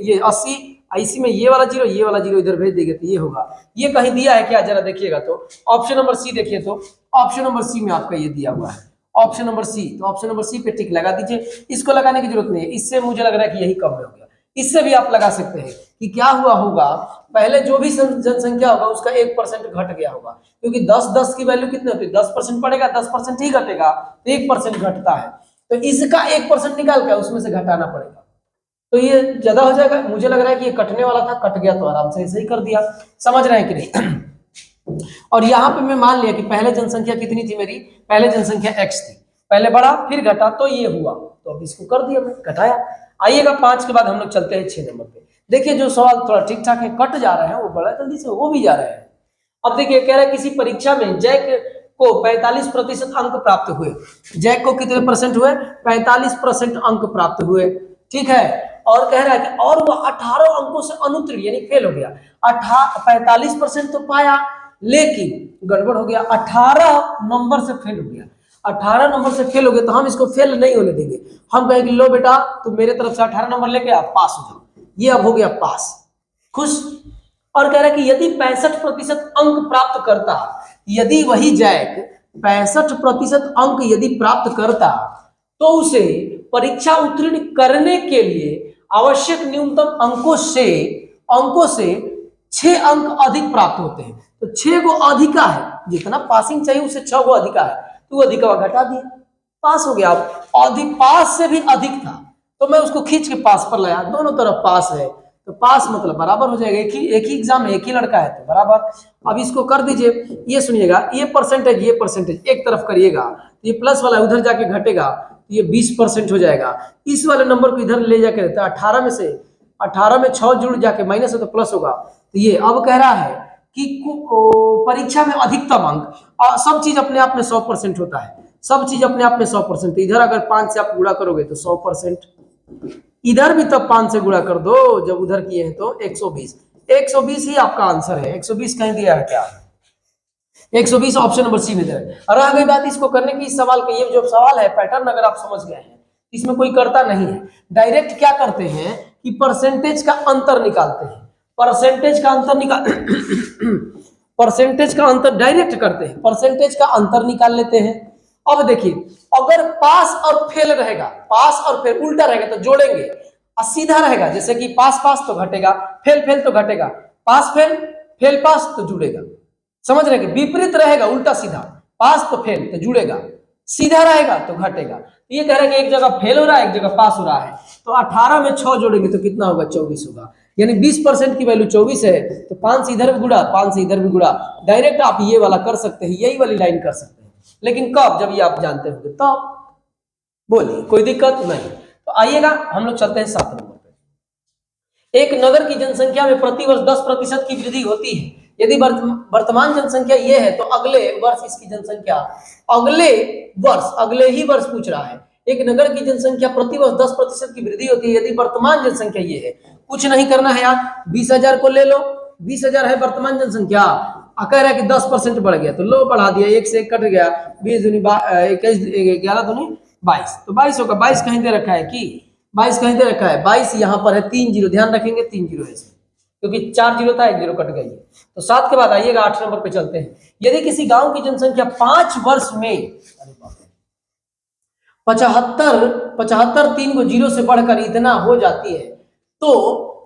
ये 80, इसी में ये वाला 0 इधर भेज देंगे तो ये होगा। ये कहीं दिया है क्या? जरा देखिएगा, तो ऑप्शन नंबर सी देखिए, तो ऑप्शन नंबर सी में आपका ये दिया हुआ है, ऑप्शन नंबर सी। तो ऑप्शन नंबर सी पे टिक लगा दीजिए, इसको लगाने की जरूरत नहीं है, इससे मुझे लग रहा है कि यही कम हो गया। इससे भी आप लगा सकते हैं कि क्या हुआ होगा, पहले जो भी जनसंख्या होगा उसका 1% घट गया होगा, क्योंकि 10 की वैल्यू कितनी होती है? 10% पड़ेगा, 10% ही घटेगा, तो 1% घटता है, तो इसका 1% निकाल कर उसमें से घटाना पड़ेगा, तो ये ज्यादा हो जाएगा। मुझे लग रहा है कि ये कटने वाला था, कट गया, तो आराम से ऐसे ही कर दिया, समझ रहे हैं कि नहीं? और यहाँ पे मैं मान लिया कि पहले जनसंख्या कितनी थी मेरी? पहले जनसंख्या x थी, पहले बढ़ा फिर घटा तो ये हुआ, तो अब इसको कर दिया, मैं घटाया। आइएगा 5 के बाद हम लोग चलते हैं 6 नंबर पे। देखिए जो सवाल थोड़ा ठीक ठाक है, कट जा रहे हैं, वो बड़ा जल्दी से हो भी जा रहे हैं। अब देखिए कह रहा है किसी परीक्षा में जैक को 45% अंक प्राप्त हुए। जैक को कितने परसेंट हुए? 45% अंक प्राप्त हुए, ठीक है। और कह रहा है कि और वह 18 अंकों से अनुत्तीर्ण यानी फेल हो गया। 45% तो पाया, लेकिन गड़बड़ हो गया, 18 नंबर से फेल हो गया। 18 नंबर से फेल हो गया तो हम इसको फेल नहीं होने देंगे, हम कहेंगे लो बेटा तुम मेरे तरफ से 18 नंबर लेके आप पास हो जाओ। ये अब हो गया पास, खुश। और कह रहा है कि यदि 65% अंक प्राप्त करता, यदि वही जैक 65% अंक यदि प्राप्त करता, तो उसे परीक्षा उत्तीर्ण करने के लिए आवश्यक न्यूनतम अंकों से 6 अंक अधिक प्राप्त होते हैं। तो 6 को अधिका है, जितना पासिंग चाहिए उससे 6 को अधिका है, तो अधिका घटा दिया, पास हो गया। अधिक पास से भी अधिक था तो मैं उसको खींच के पास पर लाया, दोनों तरफ पास है तो पास मतलब बराबर हो जाएगा, एक ही एग्जाम में एक ही लड़का है तो बराबर। अब इसको कर दीजिए, ये सुनिएगा, ये परसेंटेज एक तरफ करिएगा, ये प्लस वाला उधर जाके घटेगा, ये 20% हो जाएगा। इस वाले नंबर को इधर ले जाके रहता है, 18 में 6 जुड़ जाके माइनस है तो प्लस होगा। तो ये अब कह रहा है कि परीक्षा में अधिकतम अंक, सब चीज अपने आप में 100% होता है, सब चीज अपने आप में 100%। इधर अगर 5 से आप गुणा करोगे तो 100%, इधर भी तब 5 से गुणा कर दो जब उधर किए हैं तो 120 ही आपका आंसर है। 120 कहीं दिया है क्या? 120 ऑप्शन नंबर सी में दिया है। और आ गई बात इसको करने की, इस सवाल का ये जो सवाल है पैटर्न अगर आप समझ गए हैं, इसमें कोई करता नहीं है, डायरेक्ट क्या करते हैं कि परसेंटेज का अंतर निकालते हैं, परसेंटेज का अंतर डायरेक्ट करते हैं, परसेंटेज का अंतर निकाल लेते हैं। अब देखिए अगर पास और फेल रहेगा, पास और फेल उल्टा रहेगा तो जोड़ेंगे, और सीधा रहेगा जैसे कि पास पास तो घटेगा, फेल फेल तो घटेगा, पास फेल फेल पास तो जुड़ेगा, समझ रहे कि विपरीत रहेगा, उल्टा सीधा, पास तो फेल तो जुड़ेगा, सीधा रहेगा तो घटेगा। ये कह रहे हैं कि एक जगह फेल हो रहा है एक जगह पास हो रहा है, तो 18 में 6 जोड़ेंगे तो कितना होगा? 24 होगा, यानी 20% की वैल्यू 24 है, तो 5 से इधर भी गुड़ा 5 से इधर भी गुड़ा, डायरेक्ट आप ये वाला कर सकते हैं, यही वाली लाइन कर सकते हैं, लेकिन कब? जब ये आप जानते होंगे तब। बोलिए, कोई दिक्कत नहीं। तो आइएगा हम लोग चलते हैं 7 नंबर पे। एक नगर की जनसंख्या में प्रतिवर्ष 10% की वृद्धि होती है। यदि वर्तमान जनसंख्या ये है तो अगले वर्ष इसकी जनसंख्या, अगले ही वर्ष पूछ रहा है, एक नगर की जनसंख्या प्रतिवर्ष 10% की वृद्धि होती है यदि वर्तमान जनसंख्या ये है। कुछ नहीं करना है यार, 20,000 को ले लो, 20,000 है वर्तमान जनसंख्या, कह रहा है कि 10% बढ़ गया, तो लो बढ़ा दिया, 1 से 1 कट गया, 20 दूनी 21, 11 दूनी 22, तो 22 होगा। 22 कहीं दे रखा है कि 22 कहीं दे रखा है, 22 यहाँ पर है, 3 जीरो, ध्यान रखेंगे 3 जीरो है इसमें, क्योंकि 4 जीरो था, 1 जीरो कट गई। तो 7 के बाद आइएगा 8 नंबर पे चलते हैं। यदि किसी गांव की जनसंख्या 5 वर्ष में 75 3 को जीरो से बढ़कर इतना हो जाती है तो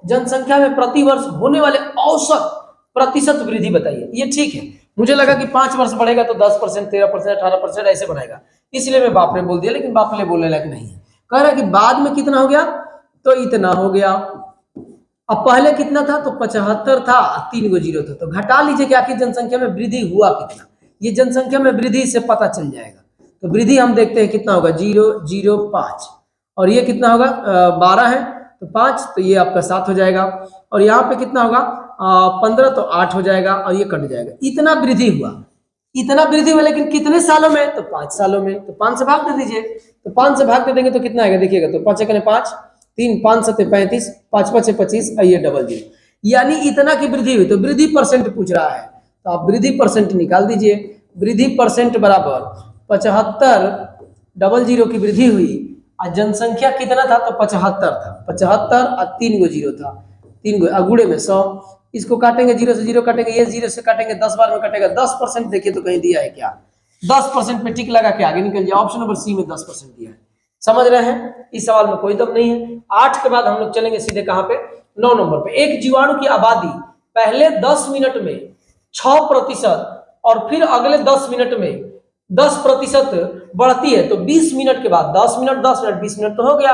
जनसंख्या में प्रतिवर्ष होने वाले औसत प्रतिशत वृद्धि बताइए। ये ठीक है, मुझे लगा कि 5 वर्ष बढ़ेगा तो 10%, 13%, 18% ऐसे बढ़ेगा, इसलिए मैं बाप रे बोल दिया, लेकिन बाप रे बोलने लायक नहीं है। कह रहा है कि बाद में कितना हो गया, तो इतना हो गया। अब पहले कितना था, तो 75 था, 3 को जीरो था, तो घटा लीजिए कि आखिर जनसंख्या में वृद्धि हुआ कितना। ये जनसंख्या में वृद्धि से पता चल जाएगा। तो वृद्धि हम देखते हैं कितना होगा, 0.05, और ये कितना होगा, 12 है तो 5, तो ये आपका 7 हो जाएगा, और यहाँ पे कितना होगा, 15, तो 8 हो जाएगा, और ये कट जाएगा। इतना वृद्धि हुआ, इतना वृद्धि हुआ, लेकिन कितने सालों में, तो 5 सालों में। तो 5 से भाग दे दीजिए, तो 5 से भाग दे देंगे तो कितना आएगा, देखिएगा, तो 5 1 5, 3 5 7 35, 5 5 25, ये डबल जीरो, यानी इतना की वृद्धि हुई। तो वृद्धि परसेंट पूछ रहा है, तो आप वृद्धि परसेंट निकाल दीजिए। वृद्धि परसेंट बराबर 75 डबल जीरो की वृद्धि हुई, और जनसंख्या कितना था, तो 75 था, 75 और 3 को जीरो था, 3 को अगुड़े में 100, इसको काटेंगे, 0 से 0 काटेंगे, ये 0 से काटेंगे, 10 बार में कटेगा, 10% देखिए तो कहीं दिया है क्या, 10% पे टिक लगा के आगे निकल जाए, ऑप्शन नंबर सी में 10% दिया है। समझ रहे हैं, इस सवाल में कोई दम नहीं है। 8 के बाद हम लोग चलेंगे सीधे कहां पे, 9 नंबर पे। एक जीवाणु की आबादी पहले 10 मिनट में 6% और फिर अगले 10 मिनट में 10% बढ़ती है, तो 20 मिनट के बाद 10 मिनट 10 मिनट 20 मिनट तो हो गया,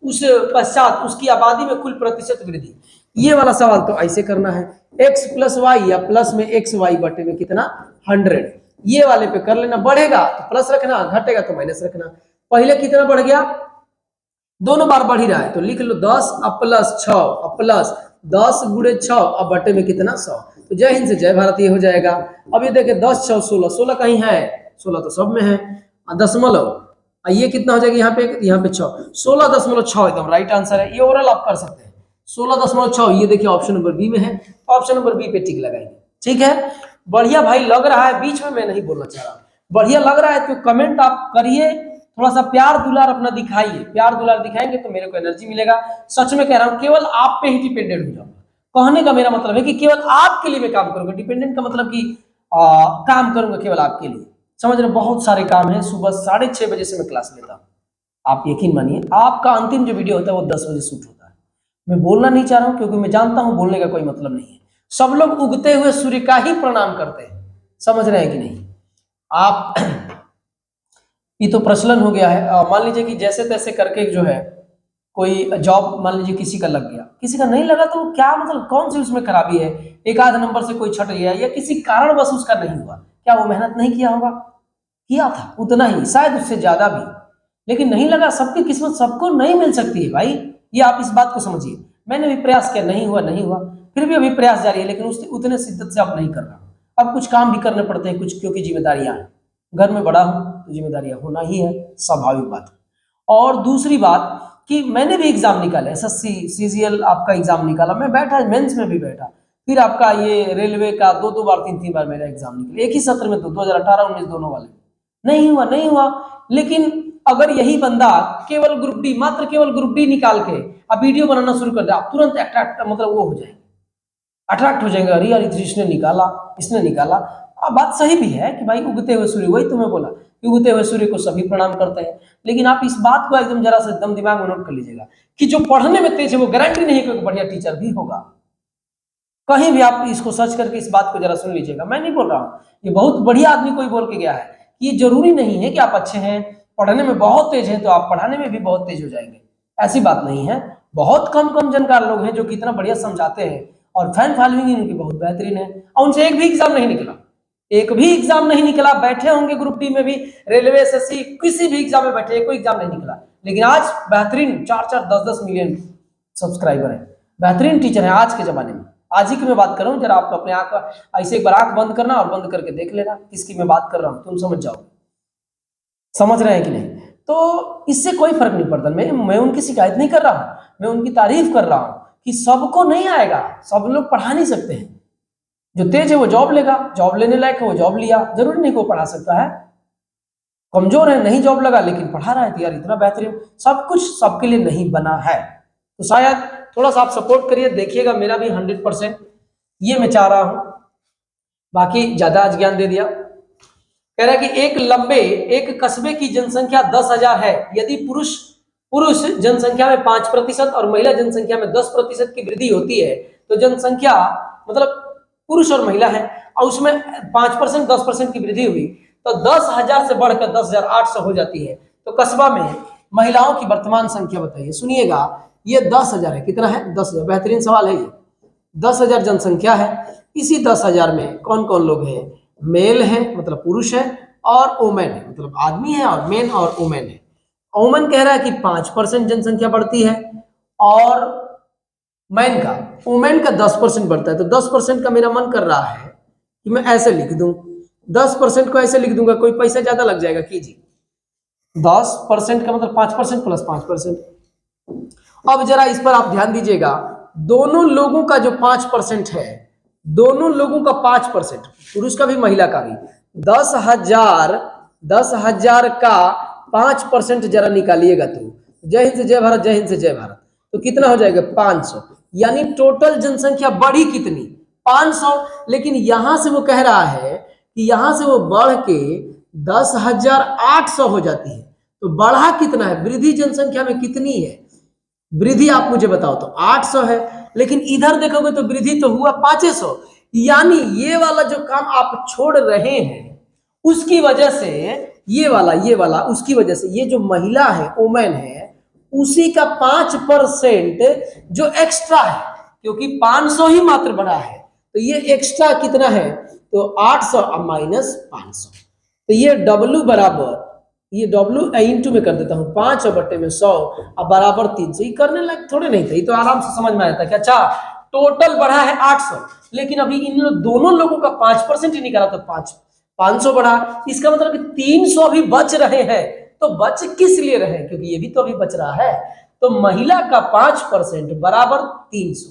उस पश्चात उसकी आबादी में कुल प्रतिशत वृद्धि। ये वाला सवाल तो ऐसे करना है, x प्लस वाई या प्लस में एक्स वाई बटे में कितना, 100, ये वाले पे कर लेना। बढ़ेगा तो प्लस रखना, घटेगा तो माइनस रखना। पहले कितना बढ़ गया, दोनों बार बढ़ ही रहा है, तो लिख लो 10 अब प्लस 6 अब प्लस 10 गुणे 6 अब बटे में कितना, 100। तो जय हिंद से जय भारत, ये हो जाएगा। अब ये देखे 10 6 16, 16 कहीं है, 16 तो सब में है, दशमलव, ये कितना हो जाएगा, यहाँ पे 6, 16.6 एकदम राइट आंसर है। ये ओरल आप कर सकते हैं, 16.6, ये देखिए ऑप्शन नंबर बी में है, ऑप्शन नंबर बी पे टिक लगाएंगे। ठीक है, बढ़िया भाई लग रहा है, बीच में मैं नहीं बोलना चाह रहा, बढ़िया लग रहा है तो कमेंट आप करिए, थोड़ा सा प्यार दुलार अपना दिखाइए, प्यार दुलार दिखाएंगे तो मेरे को एनर्जी मिलेगा। सच में कह रहा हूं, केवल आप पे ही डिपेंडेंट हो जाऊंगा। कहने का मेरा मतलब है कि केवल आपके लिए मैं काम करूंगा, डिपेंडेंट का मतलब कि काम करूंगा केवल आपके लिए। समझ रहे, बहुत सारे काम है, सुबह 6:30 बजे से मैं क्लास लेता हूँ। आप यकीन मानिए, आपका अंतिम जो वीडियो होता है वो 10 बजे शूट होता है। मैं बोलना नहीं चाह रहा हूं क्योंकि मैं जानता हूं बोलने का कोई मतलब नहीं है। सब लोग उगते हुए सूर्य का ही प्रणाम करते हैं, समझ रहे हैं कि नहीं आप। ये तो प्रचलन हो गया है, मान लीजिए कि जैसे तैसे करके जो है कोई जॉब, मान लीजिए किसी का लग गया, किसी का नहीं लगा, तो क्या मतलब, कौन सी उसमें खराबी है, एक आध नंबर से कोई छट गया या किसी कारण बस उसका नहीं हुआ, क्या वो मेहनत नहीं किया होगा, किया था उतना ही, शायद उससे ज्यादा भी, लेकिन नहीं लगा। सबकी किस्मत सबको नहीं मिल सकती है भाई, ये आप इस बात को समझिए। मैंने भी प्रयास किया, नहीं हुआ नहीं हुआ, फिर भी अभी प्रयास जारी है, लेकिन उससे उतने शिद्दत से अब नहीं कर रहा। अब कुछ काम भी करने पड़ते हैं कुछ, क्योंकि जिम्मेदारियां हैं, घर में बड़ा हूं तो जिम्मेदारियां होना ही है, स्वाभाविक बात है। और दूसरी बात कि मैंने भी एग्जाम निकाला, एसएससी सीजीएल आपका एग्जाम निकाला, मैं बैठा मेंस में भी बैठा, फिर आपका ये रेलवे का 2 बार 3 बार मेरा एग्जाम निकला, एक ही सत्र में, तो 2018-19 दोनों वाले नहीं हुआ। लेकिन अगर यही बंदा केवल ग्रुप डी, मात्र केवल ग्रुप डी निकाल के अब वीडियो बनाना शुरू कर दे, आप तुरंत अट्रैक्ट, मतलब वो हो जाएंगे, अट्रैक्ट हो जाएंगे, अरे यार इसने निकाला, इसने निकाला। बात सही भी है कि भाई उगते हुए सूर्य, वही तुम्हें बोला कि उगते हुए सूर्य को सभी प्रणाम करते हैं, लेकिन आप इस बात को एकदम जरा से एकदम दिमाग में नोट कर लीजिएगा कि जो पढ़ने में तेज है वो गारंटी नहीं कि बढ़िया टीचर भी होगा। कहीं भी आप इसको सर्च करके इस बात को जरा सुन लीजिएगा, मैं नहीं बोल रहा हूँ, ये बहुत बढ़िया आदमी कोई बोल के गया है कि ये जरूरी नहीं है कि आप अच्छे हैं, पढ़ने में बहुत तेज हैं तो आप पढ़ाने में भी बहुत तेज हो जाएंगे, ऐसी बात नहीं है। बहुत कम जानकार लोग हैं जो कि इतना बढ़िया समझाते हैं और फैन फॉलोइंग इनकी बहुत बेहतरीन है, और उनसे एक भी एग्जाम नहीं निकला, एक भी एग्जाम नहीं निकला, बैठे होंगे ग्रुप डी में भी, रेलवे, एसएससी, किसी भी एग्जाम में बैठे, कोई एग्जाम नहीं निकला, लेकिन आज बेहतरीन 4-4, 10-10 मिलियन सब्सक्राइबर है, बेहतरीन टीचर है आज के जमाने में। आज ही की मैं बात कर रहा हूँ, जरा आप अपने आंख ऐसे एक बार आंख बंद करना और बंद करके देख लेना किसकी मैं बात कर रहा हूँ, तुम समझ जाओगे। समझ रहे हैं कि नहीं? तो इससे कोई फर्क नहीं पड़ता, मैं उनकी शिकायत नहीं कर रहा हूँ, मैं उनकी तारीफ कर रहा हूँ कि सबको नहीं आएगा, सब लोग पढ़ा नहीं सकते हैं। जो तेज है वो जॉब लेगा, जॉब लेने लायक है वो जॉब लिया, जरूरी नहीं को पढ़ा सकता है। कमजोर है, नहीं जॉब लगा लेकिन पढ़ा रहा है, तो यार इतना बेहतरीन, सब कुछ सबके लिए नहीं बना है। तो शायद थोड़ा सा आप सपोर्ट करिए, देखिएगा मेरा भी 100% ये मैं चाह रहा हूं, बाकी ज्यादा आज ज्ञान दे दिया। कह रहा है कि एक कस्बे की जनसंख्या 10,000 है, यदि पुरुष जनसंख्या में 5% और महिला जनसंख्या में 10% की वृद्धि होती है, तो जनसंख्या मतलब पुरुष और महिला है और उसमें 5% 10% की वृद्धि हुई, तो 10,000 से बढ़कर 10,800 हो जाती है। तो कस्बा में महिलाओं की वर्तमान संख्या बताइए। सुनिएगा, ये 10,000 है, कितना है? 10,000। बेहतरीन सवाल है ये। 10,000 जनसंख्या है, इसी 10,000 में कौन कौन लोग हैं? मेल है मतलब पुरुष है, और वुमेन है मतलब आदमी है, और मेन और वुमेन है। वुमेन कह रहा है कि 5% जनसंख्या बढ़ती है, और वुमेन का 10% बढ़ता है। तो 10% का मेरा मन कर रहा है कि मैं ऐसे लिख दूं, 10% को ऐसे लिख दूंगा, कोई पैसा ज्यादा लग जाएगा, कीजिए। 10% का मतलब 5% प्लस 5%। अब जरा इस पर आप ध्यान दीजिएगा, दोनों लोगों का जो 5% है, दोनों लोगों का 5%, पुरुष का भी महिला का भी, 10,000 का 5% जरा निकालिएगा। तो जय हिंद से जय भारत, जय हिंद से जय भारत, तो कितना हो जाएगा? 500। यानी टोटल जनसंख्या बढ़ी कितनी? 500। लेकिन यहां से वो कह रहा है कि यहां से वो बढ़ के 10,800 हो जाती है। तो बढ़ा कितना है? वृद्धि जनसंख्या में कितनी है? वृद्धि आप मुझे बताओ। तो 800 है, लेकिन इधर देखोगे तो वृद्धि तो हुआ 500। यानी ये वाला जो काम आप छोड़ रहे हैं उसकी वजह से, ये वाला उसकी वजह से, ये जो महिला है, वुमेन है, उसी का 5% जो एक्स्ट्रा है, क्योंकि 500 ही मात्र बढ़ा है, तो ये एक्स्ट्रा कितना है? तो 800 माइनस 500। तो ये W बराबर, ये W इंटू में कर देता हूं, 5/100 अब बराबर 300। ये करने लायक थोड़े नहीं थे, ये तो आराम से समझ में आया था कि अच्छा टोटल बढ़ा है 800, लेकिन अभी इन दोनों लोगों का 5% ही निकाला तो 500 बढ़ा। इसका मतलब कि 300 भी बच रहे हैं। तो बच किस लिए रहे? क्योंकि ये भी तो अभी बच रहा है। तो महिला का 5% बराबर 300।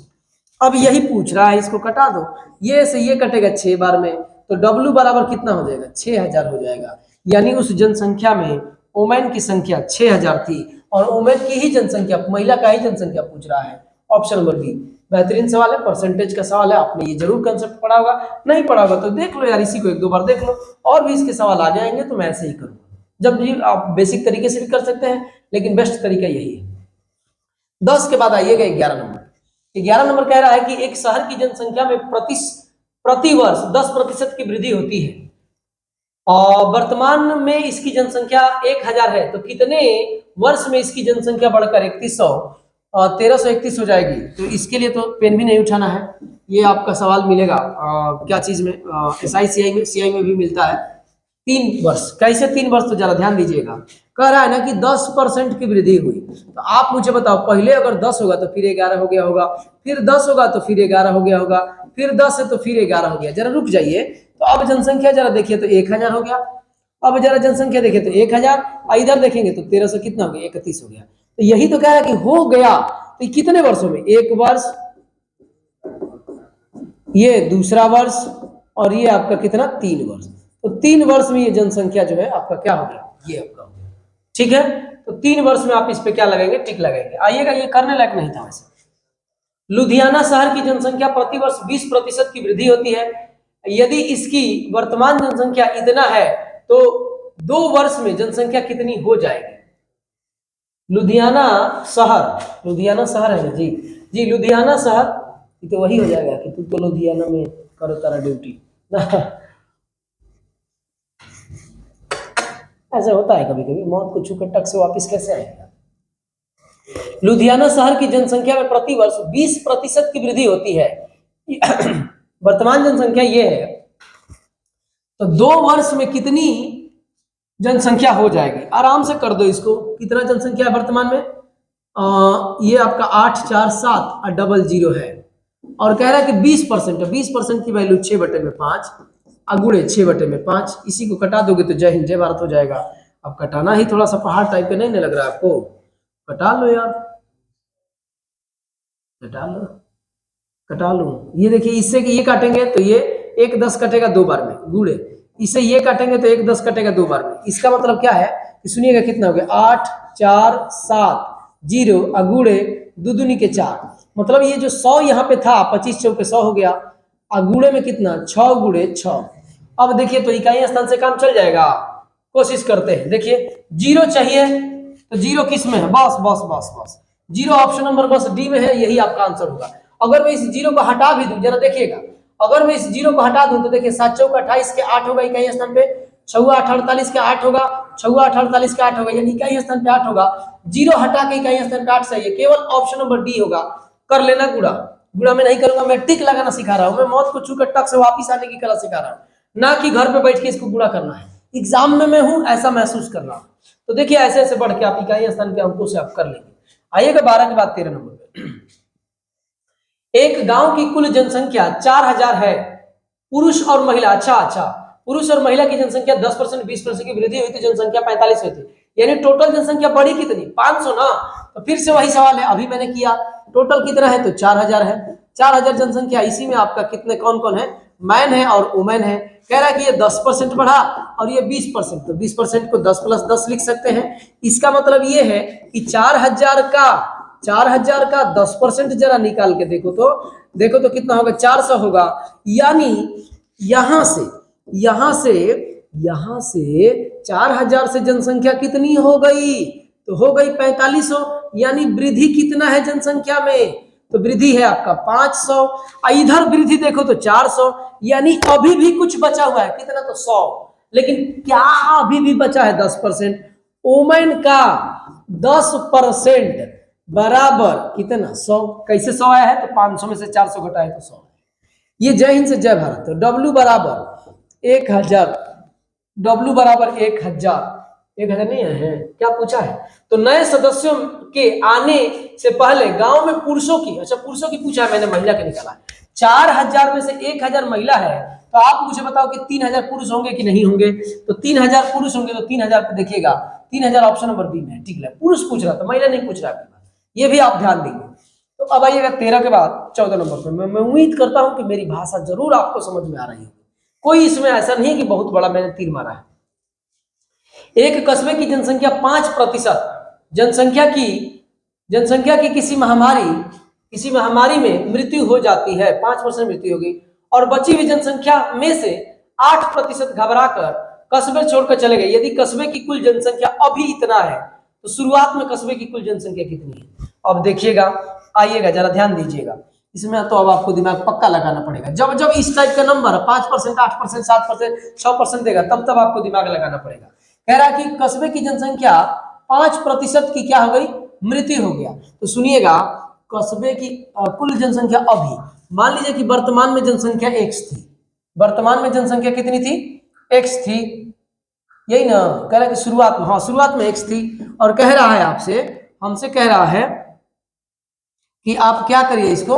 अब यही पूछ रहा है, इसको कटा दो, ये से ये कटेगा 6 बार में, तो W बराबर कितना हो जाएगा? 6,000 हो जाएगा। यानी उस जनसंख्या में वुमेन की संख्या 6,000 थी, और वुमेन की ही जनसंख्या, महिला का ही जनसंख्या पूछ रहा है। ऑप्शन नंबर बी बेहतरीन सवाल है, परसेंटेज का सवाल है। आपने ये जरूर कंसेप्ट पढ़ा होगा, नहीं पढ़ा होगा तो देख लो यार, इसी को 1-2 बार देख लो, और भी इसके सवाल आ जाएंगे। तो मैं ऐसे ही करूँगा, जब भी आप बेसिक तरीके से भी कर सकते हैं, लेकिन बेस्ट तरीका यही है। 10 के बाद आइएगा 11 नंबर। 11 नंबर कह रहा है कि एक शहर की जनसंख्या में प्रति वर्ष 10% की वृद्धि होती है, और वर्तमान में इसकी जनसंख्या 1,000 है, तो कितने वर्ष में इसकी जनसंख्या बढ़कर 1331 हो जाएगी? तो इसके लिए तो पेन भी नहीं उठाना है, ये आपका सवाल मिलेगा क्या चीज में, SI CI में भी मिलता है। 3 वर्ष, कैसे 3 वर्ष? तो जरा ध्यान दीजिएगा, कह रहा है ना कि 10% की वृद्धि हुई। तो आप मुझे बताओ, पहले अगर 10 होगा तो फिर 11 हो गया होगा, फिर 10 होगा तो फिर 11 हो गया होगा, फिर 10 है तो फिर 11 हो गया। जरा रुक जाइए, तो अब जनसंख्या जरा देखिए तो 1,000 हो गया। अब जरा जनसंख्या देखिए तो 1,000, इधर देखेंगे तो 1300 कितना हो गया? 31 हो गया। तो यही तो कह रहा है कि हो गया। तो कितने वर्षों में? 1 वर्ष, ये दूसरा वर्ष, और ये आपका कितना? 3 वर्ष। तो 3 वर्ष में ये जनसंख्या जो है आपका क्या हो गया? ये आपका हो गया। ठीक है, तो 3 वर्ष में आप इस पे क्या लगाएंगे? टिक लगाएंगे। आइएगा, ये करने लायक नहीं था वैसे। लुधियाना शहर की जनसंख्या प्रति वर्ष 20% की वृद्धि होती है, यदि इसकी वर्तमान जनसंख्या इतना है तो 2 वर्ष में जनसंख्या कितनी हो जाएगी? लुधियाना शहर है ना जी, लुधियाना शहर, तो वही हो जाएगा कि तू तो लुधियाना में करो तारा ड्यूटी ऐसा होता है कभी कभी, मौत को छूकर टक से वापस कैसे आएगा? लुधियाना शहर की जनसंख्या में प्रति वर्ष 20% की वृद्धि होती है। वर्तमान जनसंख्या ये है, तो 2 वर्ष में कितनी जनसंख्या हो जाएगी? आराम से कर दो इसको। कितना जनसंख्या है वर्तमान में? ये आपका 847 और डबल जीरो है, और कह रहा है कि 20% है। 20% की वैल्यू 6/5 अगुड़े 6/5। इसी को कटा दोगे तो जय हिंद जय भारत हो जाएगा। अब कटाना ही थोड़ा सा पहाड़ टाइप के नहीं लग रहा है आपको? कटा लो यार, कटा लो, कटा लो। ये देखिए, इससे कि ये काटेंगे तो ये 1 10 कटेगा 2 बार में गुड़े, इससे ये काटेंगे तो 1 10 कटेगा 2 बार में। इसका मतलब क्या है कि सुनिएगा कितना हो गया, 8 4 7 0 अगुड़े 2 दूनी के 4, मतलब ये जो 100 यहाँ पे था 25 चौके 100 हो गया, अगुड़े में कितना 6 गुड़े 6। अब देखिए तो इकाई स्थान से काम चल जाएगा। कोशिश करते हैं, देखिए 0 चाहिए तो 0 किस में है? बस बस बस बस 0 ऑप्शन नंबर बस डी में है, यही आपका आंसर होगा। अगर मैं इस 0 को हटा भी दूं, जरा देखिएगा, अगर मैं इस 0 को हटा दूं तो देखिए 7 चौका 28 के 8 होगा इकाई स्थान पे, 6 8 48 के 8 होगा, 6 8 48 के 8 होगा, यानी इकाई स्थान पे 8 होगा। 0 हटा के इकाई स्थान पे 8 सही है, केवल ऑप्शन नंबर डी होगा। कर लेना गुड़ा, गुड़ा मैं नहीं करूंगा, मैं टिक लगाना सिखा रहा हूं, मैं मौत को छूकर टक से वापिस आने की कला सिखा रहा हूं, ना कि घर पे बैठ के इसको गुड़ा करना है। एग्जाम में मैं हूं ऐसा महसूस कर रहा हूं। तो देखिए ऐसे ऐसे बढ़ के आप इकाई स्थान के अंकों से आप कर लेंगे। आइएगा 12 के बाद 13 नंबर पे। एक गांव की कुल जनसंख्या 4000 है, पुरुष और महिला, अच्छा, पुरुष और महिला की जनसंख्या 10% 20% की वृद्धि हुई थी, जनसंख्या 45 हुई थी, यानी टोटल जनसंख्या बढ़ी कितनी? 500 ना। तो फिर से वही सवाल है, अभी मैंने किया, टोटल कितना है? तो 4000 है। 4000 जनसंख्या, इसी में आपका कितने कौन कौन है? मैन है और वुमेन है। कह रहा है कि ये 10% बढ़ा और ये 20%, तो 20% को 10 + 10 लिख सकते हैं। इसका मतलब ये है कि 4000 का 10% जरा निकाल के देखो तो कितना होगा? 400 होगा। यानी यहां से 4000 से जनसंख्या कितनी हो गई? तो हो गई 4500। यानी वृद्धि कितना है जनसंख्या में? तो वृद्धि है आपका 500। इधर वृद्धि देखो तो 400, यानी अभी भी कुछ बचा हुआ है, कितना? तो 100। लेकिन क्या अभी भी बचा है? 10%। वुमेन का 10% बराबर कितना? 100। कैसे 100 आया है? तो 500 में से 400 घटा है तो 100। ये जय हिंद से जय भारत। तो W बराबर 1000, W बराबर 1000 नहीं है, क्या पूछा है? तो नए सदस्यों के आने से पहले गांव में पुरुषों की, अच्छा पुरुषों की पूछा है, मैंने महिला के निकाला। 4000 में से 1000 महिला है, तो आप मुझे बताओ कि 3000 पुरुष होंगे कि नहीं होंगे? तो 3000 पुरुष होंगे, तो 3000 पे देखिएगा 3000 ऑप्शन नंबर बी में है। ठीक है, पुरुष पूछ रहा था, महिला नहीं पूछ रहा, ये भी आप ध्यान देंगे। तो अब आइएगा 13 के बाद 14 नंबर पर। मैं उम्मीद करता हूं कि मेरी भाषा जरूर आपको समझ में आ रही है, कोई इसमें ऐसा नहीं कि बहुत बड़ा मैंने तीर मारा है। एक कस्बे की जनसंख्या 5%, जनसंख्या की किसी महामारी में मृत्यु हो जाती है, 5% मृत्यु होगी, और बची हुई जनसंख्या में से 8% घबराकर कस्बे छोड़कर चले गए। यदि कस्बे की कुल जनसंख्या अभी इतना है, तो शुरुआत में कस्बे की कुल जनसंख्या कितनी है? अब देखिएगा, आइएगा जरा ध्यान दीजिएगा, इसमें तो अब आपको दिमाग पक्का लगाना पड़ेगा। जब जब इस टाइप का नंबर 5%, 8%, 7%, 6% देगा, तब आपको दिमाग लगाना पड़ेगा। कह रहा है कि कस्बे की जनसंख्या 5% की क्या हो गई? मृत्यु हो गया। तो सुनिएगा, कस्बे की कुल जनसंख्या अभी, मान लीजिए कि वर्तमान में जनसंख्या x थी, वर्तमान में जनसंख्या कितनी थी? x थी, यही ना? कह रहा है कि शुरुआत में, हाँ शुरुआत में x थी, और कह रहा है आपसे, हमसे कह रहा है कि आप क्या करिए, इसको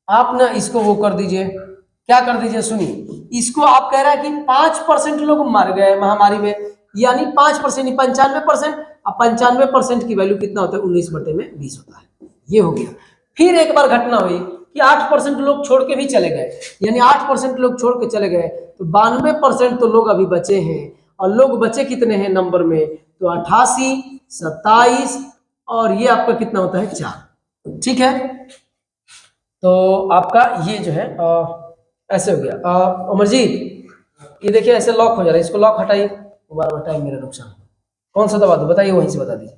आप ना इसको वो कर दीजिए, क्या कर दीजिए? सुनिए, इसको आप कह रहा है कि 5% लोग मर गए महामारी में, यानी 5% 95%, अब 95% की वैल्यू कितना होता है? 19/20 होता है। ये हो गया। फिर एक बार घटना हुई कि 8% लोग छोड़ के भी चले गए, यानी 8% लोग छोड़ के चले गए, तो 92% तो लोग अभी बचे हैं। और लोग बचे कितने हैं नंबर में? तो 88, 27, और ये आपका कितना होता है? 4। ठीक है, तो आपका ये जो है ऐसे हो गया। अमरजीत, ये देखिए ऐसे लॉक हो जा रहा है, इसको लॉक हटाइए, दोबारा हटाइए, मेरा नुकसान। कौन सा दबा दो बताइए, वहीं से बता दीजिए।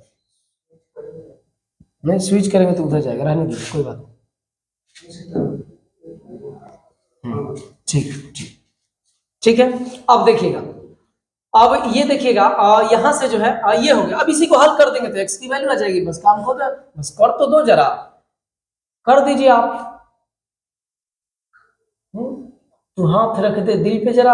नहीं, स्विच करेंगे तो उधर जाएगा, रहने दीजिए, कोई बात नहीं। ठीक ठीक ठीक है। अब देखिएगा, अब ये देखिएगा, यहां से जो है ये हो गया। अब इसी को हल कर देंगे तो x की वैल्यू आ जाएगी। बस काम हो गया, बस कर तो दो, जरा कर दीजिए आप। तो हाथ रख दे दिल पे जरा,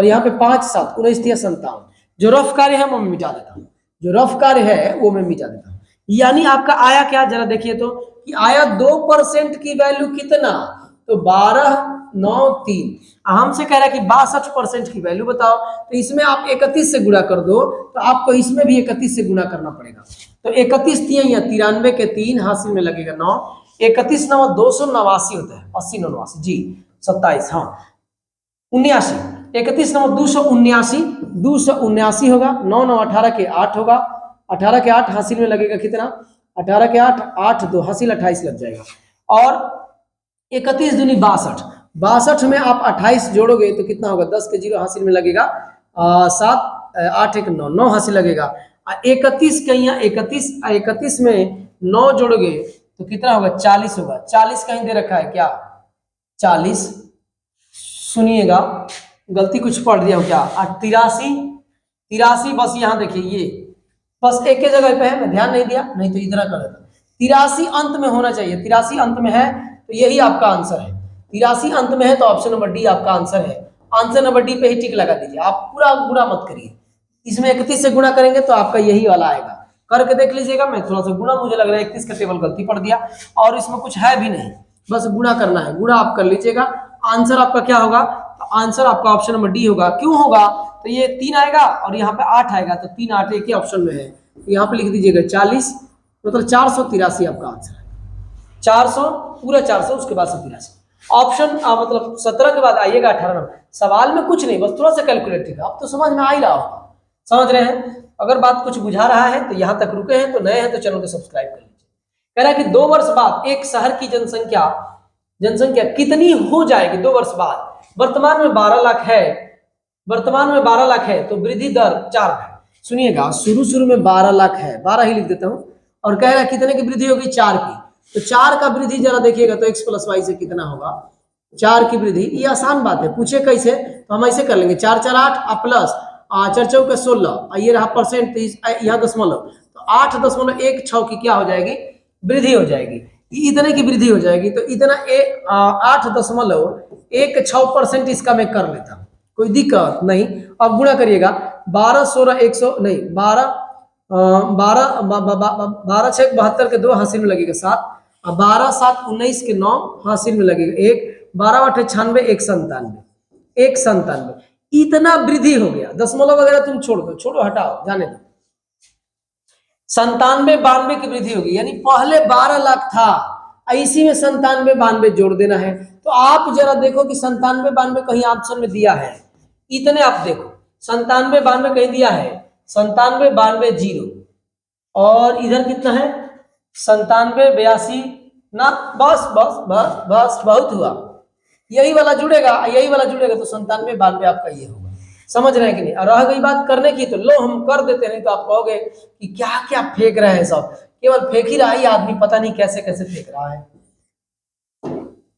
और यहाँ पे 5 7 19 या 57। जो रफ कार्य है वो मैं मिटा देता हूँ, जो रफ कार्य है वो मैं मिटा देता हूँ। यानी आपका आया क्या, जरा देखिए तो कि आया 2% की वैल्यू कितना, तो 1293। हमसे कह रहा है कि 62% की वैल्यू बताओ, तो इसमें आप 31 से गुणा कर दो, तो आपको इसमें भी 31 से गुणा करना पड़ेगा। तो 31 या 93 के 3 हासिल में लगेगा 9, 31 9 289 होता है, 80 89 जी 27, हाँ 79, 31 9 279, 279 होगा, 9 9 18 के 8 होगा, 18 के 8 हासिल में लगेगा कितना, 18 के 8 8 2 हासिल 28 लग जाएगा। और 31 दूनी 62, 62 में आप 28 जोड़ोगे तो कितना होगा, 10 के 0 हासिल में लगेगा 7 8 1 9 9 हासिल लगेगा। 31 कहीं 31 में 9 जोड़ोगे तो कितना होगा, 40 होगा। 40 कहीं दे रखा है क्या, 40, सुनिएगा गलती कुछ पढ़ दिया हूँ क्या, 83 बस यहाँ देखिए, ये बस एक ही जगह पे है, मैं ध्यान नहीं दिया, नहीं तो इधर कर देता। 83 अंत में होना चाहिए, 83 अंत में है तो यही आपका आंसर है। 83 अंत में है तो ऑप्शन नंबर डी आपका आंसर है। आंसर नंबर डी पे ही टिक लगा दीजिए, आप पूरा गुणा मत करिए। इसमें 31 से गुणा करेंगे तो आपका यही वाला आएगा, करके देख लीजिएगा। मैं थोड़ा सा गुणा, मुझे लग रहा है 31 का टेबल गलती पड़ दिया, और इसमें कुछ है भी नहीं, बस गुणा करना है, गुणा आप कर लीजिएगा। आंसर आपका क्या होगा, आंसर आपका ऑप्शन नंबर डी होगा। क्यों होगा, तो ये 3 आएगा और यहाँ पे 8 आएगा, तो 3 8 एक ही ऑप्शन में है, तो यहाँ पे लिख दीजिएगा 40, मतलब 483 आपका आंसर है। 400 पूरा 400, उसके बाद 83 ऑप्शन, मतलब 17 के बाद आइएगा 18 नंबर। सवाल में कुछ नहीं, बस थोड़ा सा कैलकुलेटिव, अब तो समझ में आ ही रहा होगा, समझ रहे हैं। अगर बात कुछ बुझा रहा है तो यहाँ तक रुके हैं, तो नए हैं तो चैनल को सब्सक्राइब कर लीजिए। कह रहा है कि 2 वर्ष बाद एक शहर की जनसंख्या कितनी हो जाएगी 2 वर्ष बाद। वर्तमान में 12 लाख है, वर्तमान में 12 लाख है तो वृद्धि दर 4 है। सुनिएगा, शुरू में 12 लाख है, 12 ही लिख देता हूं, और कह रहा है कितने की वृद्धि होगी, 4 की। तो 4 का वृद्धि जरा देखिएगा तो x + y से कितना होगा, 4 की वृद्धि। ये आसान बात है, पूछे कैसे, तो हम ऐसे कर लेंगे, 4 4 8 प्लस 4 4 16, ये रहा परसेंट, तो यहाँ दशमलव, तो 8.16 की क्या हो जाएगी, वृद्धि हो जाएगी। इतने की वृद्धि हो जाएगी, तो इतना 8.16% इसका मैं कर लेता हूँ, कोई दिक्कत नहीं। अब गुणा करिएगा, 12 16 100 नहीं, 12 12 6 72 के 2 हासिल में लगेगा 7, 12 7 19 के 9 हासिल में लगेगा 1, 12 8 96 1 97, इतना वृद्धि हो गया। दशमलव वगैरह तुम छोड़ो हटाओ, जाने दो। 97 92 की वृद्धि होगी, यानी पहले 12 लाख था, इसी में 97 92 जोड़ देना है। तो आप जरा देखो कि 97 92 कहीं ऑप्शन में दिया है, इतने आप देखो, 97 92 कहीं दिया है, 97 92 0, और इधर कितना है 97 82 ना, बस बस बस बस बहुत हुआ, यही वाला जुड़ेगा, यही वाला जुड़ेगा, तो 97 92 आपका ये होगा। समझ रहे हैं कि नहीं। और रह गई बात करने की, तो लो हम कर देते हैं, तो आप कहोगे कि क्या क्या फेंक रहे हैं सब, केवल फेंक ही रहा है आदमी, पता नहीं कैसे कैसे फेंक रहा है।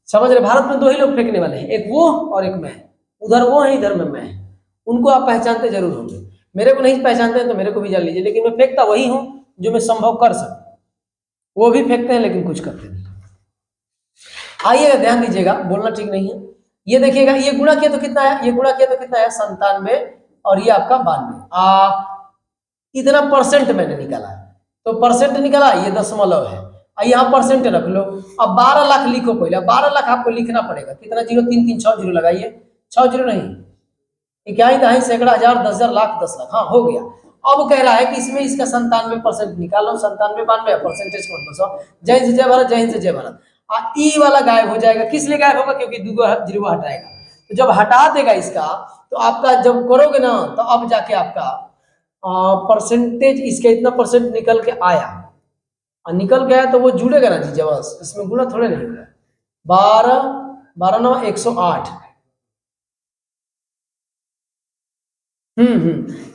समझ रहे, भारत में 2 ही लोग फेंकने वाले हैं, एक वो और एक मैं, उधर वो है इधर में मैं, उनको आप पहचानते जरूर होंगे। मेरे को नहीं पहचानते हैं तो मेरे को भी जान लीजिए, लेकिन मैं फेंकता वही हूं जो मैं संभव कर सकूं। वो भी फेंकते हैं लेकिन कुछ करते नहीं। आइएगा, ध्यान दीजिएगा, बोलना ठीक नहीं है। ये देखिएगा, ये गुणा किया तो कितना है, ये गुणा किया तो कितना है 97, और ये आपका 92, इतना परसेंट मैंने निकाला, तो परसेंट निकाला, ये दशमलव है, यहाँ परसेंट रख लो। अब 12 लाख लिखो, पहले 12 लाख आपको लिखना पड़ेगा, कितना 0 3 3 6 0 लगाइए, 6 0 नहीं, इकाई दहाई सैकड़ा हजार 10,000 लाख 10 लाख, हाँ हो गया। अब कह रहा है कि इसमें इसका 97% निकालो, 97 92 परसेंटेज को बसो, जय हिंद जय भारत, जय हिंद जय भारत। ई वाला गायब हो जाएगा, किस लिए गायब होगा, क्योंकि 2 जीरो हटाएगा। तो जब हटा देगा इसका, तो आपका जब करोगे ना, तो अब जाके आपका परसेंटेज, इसका इतना परसेंट निकल के आया, और निकल गया तो वो जुड़ेगा ना जी, जब इसमें गुना थोड़े नहीं होगा। 12 12 9 108,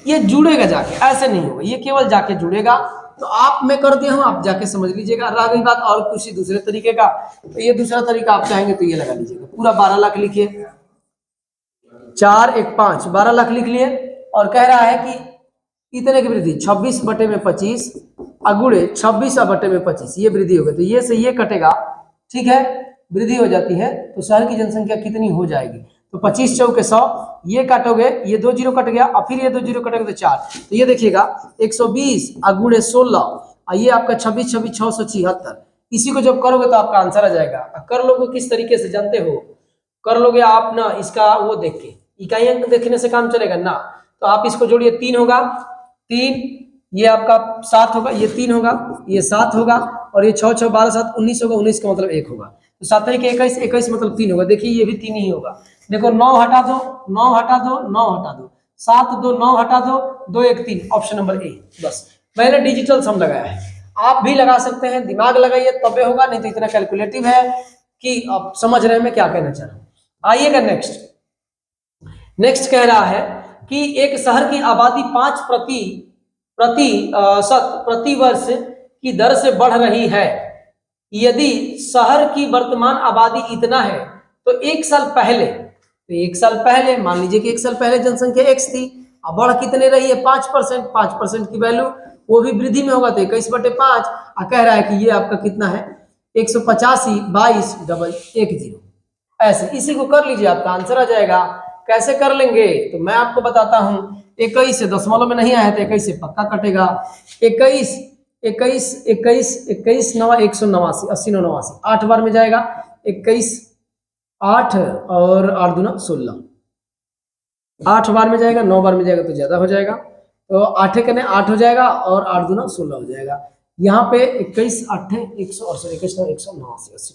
ये जुड़ेगा जाके, ऐसे नहीं होगा, ये केवल जाके जुड़ेगा। तो आप, मैं कर दिया हूं, आप जाके समझ लीजिएगा। रह गई बात और कुछ दूसरे तरीके का, तो ये दूसरा तरीका आप चाहेंगे तो ये लगा लीजिएगा, पूरा 12 लाख लिखिए, 4 1 5 12 लाख लिख लिए, और कह रहा है कि इतने की वृद्धि 26/25 अगुड़े 26/25, ये वृद्धि होगा, तो ये से ये कटेगा, ठीक है, वृद्धि हो जाती है। तो शहर की जनसंख्या कितनी हो जाएगी, तो तो 25 चौके 100, ये काटोगे, ये 2 जीरो कट गया और फिर ये 2 जीरो कटोगे तो 4, तो ये देखिएगा 120 गुणे 16 और ये आपका 26 26 676। इसी को जब करोगे तो आपका आंसर आ जाएगा। कर लोगे किस तरीके से जानते हो? कर लोगे आप ना इसका वो देख के, इकाई अंक देखने से काम चलेगा ना। तो आप इसको जोड़िए, 3 होगा 3, ये आपका 7 होगा, ये 3 होगा, ये 7 होगा और ये 6 6 12 7 19 होगा, 19 का मतलब 1 होगा, तो 7 के 21 21 मतलब 3 होगा। देखिए ये भी 3 ही होगा। देखो 9 हटा दो 9 हटा दो 9 हटा दो, 7 2 9 हटा दो 2 1 3, ऑप्शन नंबर ए। बस मैंने डिजिटल सम लगाया है, आप भी लगा सकते हैं, दिमाग लगाइए तबे होगा, नहीं तो इतना कैलकुलेटिव है कि आप समझ रहे हैं मैं क्या कहना चाह रहा हूं। आइएगा नेक्स्ट कह रहा है कि एक शहर की आबादी 5% प्रति वर्ष की दर से बढ़ रही है। यदि शहर की वर्तमान आबादी इतना है तो एक साल पहले मान लीजिए कि 1 साल पहले जनसंख्या x थी, अब बढ़ कितने रही है? 5%। 5% की वैल्यू वो भी वृद्धि में होगा तो 21/5, कह रहा है कि ये आपका कितना है? 185 22 10, ऐसे इसी को कर लीजिए, आपका आंसर आ जाएगा। कैसे कर लेंगे तो मैं आपको बताता हूं। 21 से दशमलव में नहीं आया तो 21 से पक्का कटेगा। 21 21 21 21 9 189 80 9 89, 8 बार में जाएगा। 21 8 और 8 दूना 16, 8 बार में जाएगा, 9 बार में जाएगा तो ज्यादा हो जाएगा, तो 8 कने 8 हो जाएगा और 8 दूना 16 हो जाएगा। यहाँ पे 21 8 21 189 80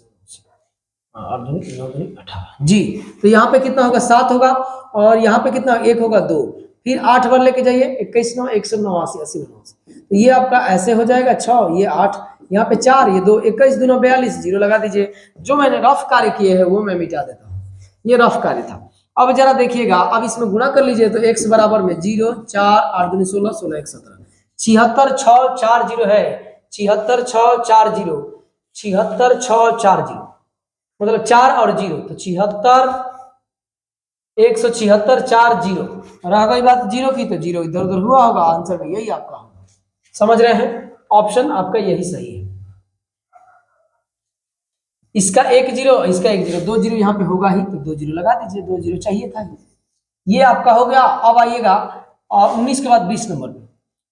18 जी। तो यहाँ पे कितना होगा? 7 होगा और यहाँ पे कितना? 1 होगा 2, फिर 8 बार लेके जाइए, 21 9 189 80 89, तो ये आपका ऐसे हो जाएगा 6, ये 8, यहाँ पे 4, ये 2, 21 दूना 42, जीरो लगा दीजिए। जो मैंने रफ कार्य किए हैं वो मैं मिटा देता हूँ, ये रफ कार्य था। अब जरा देखिएगा, अब इसमें गुणा कर लीजिए तो x बराबर में 0 4 8 दूनी 16 16 1 17, 76 6 4 0 है, 76 6 4 0, 76 6 4 0 मतलब 4 और 0, तो 76 176 4 0, रह गई बात 0 की तो 0 इधर उधर हुआ होगा, आंसर में यही आपका होगा। समझ रहे हैं? ऑप्शन आपका यही सही है। इसका 1 0, इसका 1 0, 2 0 यहाँ पे होगा ही तो 2 0 लगा दीजिए, 2 0 चाहिए था। ये आपका हो गया। अब आइएगा 19 के बाद 20 नंबर पे।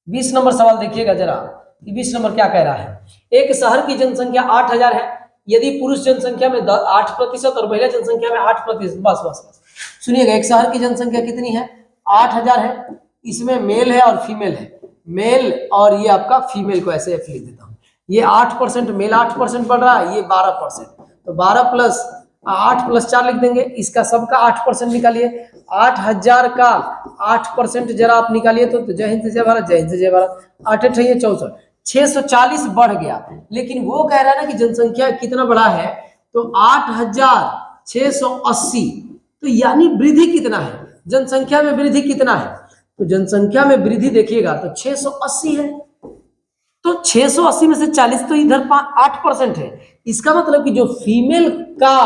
20 नंबर सवाल देखिएगा जरा कि 20 नंबर क्या कह रहा है। एक शहर की जनसंख्या 8000 है, यदि पुरुष जनसंख्या में 8% और महिला जनसंख्या में 8%, बस बस बस सुनिएगा, एक शहर की जनसंख्या कितनी है? 8000 है, इसमें मेल है और फीमेल है, मेल और ये आपका फीमेल को ऐसे लिख देता हूँ। ये 8% मेल 8% बढ़ रहा है, ये 12%, तो 12 प्लस 8 प्लस 4 लिख देंगे। इसका सबका 8% निकालिए, 8000 का 8% जरा आप निकालिए तो जय हिंद जय भारत, जय हिंद जय भारत। 8 8 64, 640 बढ़ गया, लेकिन वो कह रहा है ना कि जनसंख्या कितना बढ़ा है, तो 8680, तो यानी वृद्धि कितना है? जनसंख्या में वृद्धि कितना है? तो जनसंख्या में वृद्धि देखिएगा तो 680 है, तो 680 में से 40 तो इधर 8% है, इसका मतलब कि जो फीमेल का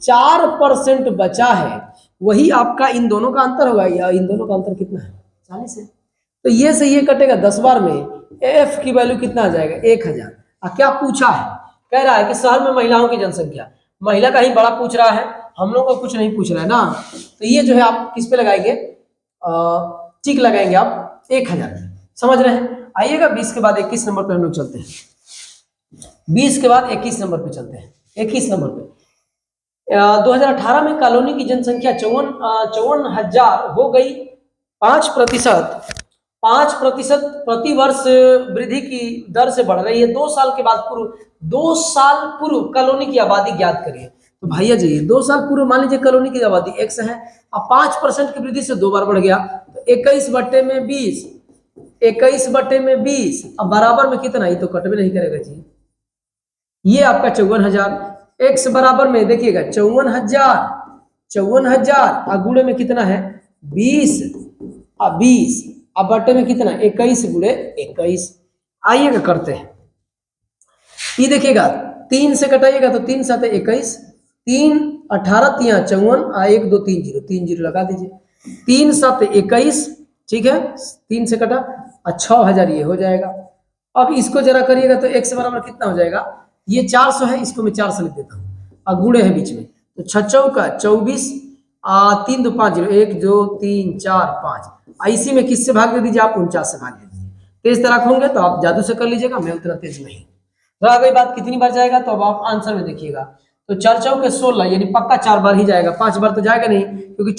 4% बचा है वही आपका इन दोनों का अंतर होगा, या इन दोनों का अंतर कितना है? 40 है, तो ये से ये कटेगा 10 बार में, एफ की वैल्यू कितना आ जाएगा? 1000। क्या पूछा है? कह रहा है कि शहर में महिलाओं की जनसंख्या, महिला का ही बड़ा पूछ रहा है, हम लोग को कुछ नहीं पूछ रहा है ना, तो ये जो है आप किस पे लगाएंगे? टिक लगाएंगे आप 1000। समझ रहे हैं? आइएगा 20 के बाद 21 नंबर पे हम लोग चलते हैं। 20 के बाद 21 नंबर पे चलते हैं। 21 नंबर पे 2018 में कॉलोनी की जनसंख्या 54,000 हो गई। 5% प्रति वर्ष वृद्धि की दर से बढ़ रही है। 2 साल के बाद 2 साल पूर्व कॉलोनी की आबादी ज्ञात करिए। तो भैया जी 2 साल पूर्व मान लीजिए कॉलोनी की आबादी x है, अब 5% की वृद्धि से 2 बार बढ़ गया, तो 21/20, 21/20, अब बराबर में कितना? ये तो कट भी नहीं करेगा जी, ये आपका 54,000। x बराबर में देखिएगा 54,000 और गुणे में कितना है? 20, अब 20, अब बटे में कितना? 21 गुणे 21। आइएगा करते हैं, ये देखिएगा 3 से कटाइएगा तो 3 7 21, 3 18 3 54, 1 2 3 0, 3 0 लगा दीजिए, 3 7 21, ठीक है, 3 से कटा, 6000 ये हो जाएगा। अब इसको जरा करिएगा तो x बराबर कितना हो जाएगा? ये 400 है, इसको मैं 4 से लिख देता हूँ, और गुणे है बीच में, तो 6 चौका 24, 3 2 5 0, 1 2 3 4 5। इसी में किससे भाग दे दीजिए आप, 49 से भाग दे दीजिए। तेज तराक होंगे तो आप जादू से कर लीजिएगा, मैं उतना तेज नहीं। तो आ गई बात कितनी बार जाएगा, तो अब आप आंसर में देखिएगा। तो 4 चौके 16, यानी पक्का 4 बार ही जाएगा, 5 बार तो जाएगा नहीं, क्योंकि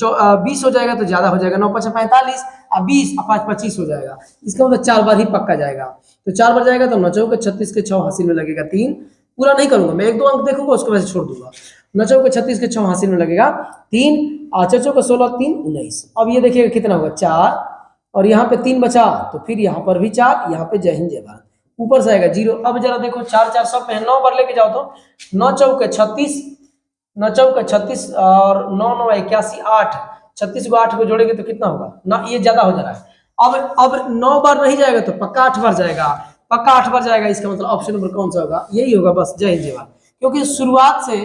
20 हो जाएगा तो ज्यादा हो जाएगा, 9 5 45, अब 20 5 25 हो जाएगा। इसका मतलब 4 बार ही पक्का जाएगा। तो 4 बार जाएगा तो 9 चौके 36 के 6 हासिल में लगेगा 3, पूरा नहीं करूंगा मैं, 1 2 अंक देखूंगा उसके बाद छोड़ दूंगा। 9 चौके 36 के 6 हासिल में लगेगा 3, 4 चौके 16 3 19। अब ये देखिएगा कितना होगा 4, और यहाँ पे 3 बचा, तो फिर यहाँ पर भी 4, यहाँ पे जय हिंद जय भारत, ऊपर से आएगा 0। अब जरा देखो 4 4 सब में 9 बार लेके जाओ तो 9 चौके 36, 9 चौके 36 और 9 9 81 8, 36 को 8 को जोड़ेंगे तो कितना होगा ना, ये ज्यादा हो जा रहा है। अब 9 बार नहीं जाएगा तो पक्का 8 बार जाएगा, पक्का 8 बार जाएगा। इसका मतलब ऑप्शन नंबर कौन सा होगा, यही होगा बस, जय हिंद जय भारत। क्योंकि शुरुआत से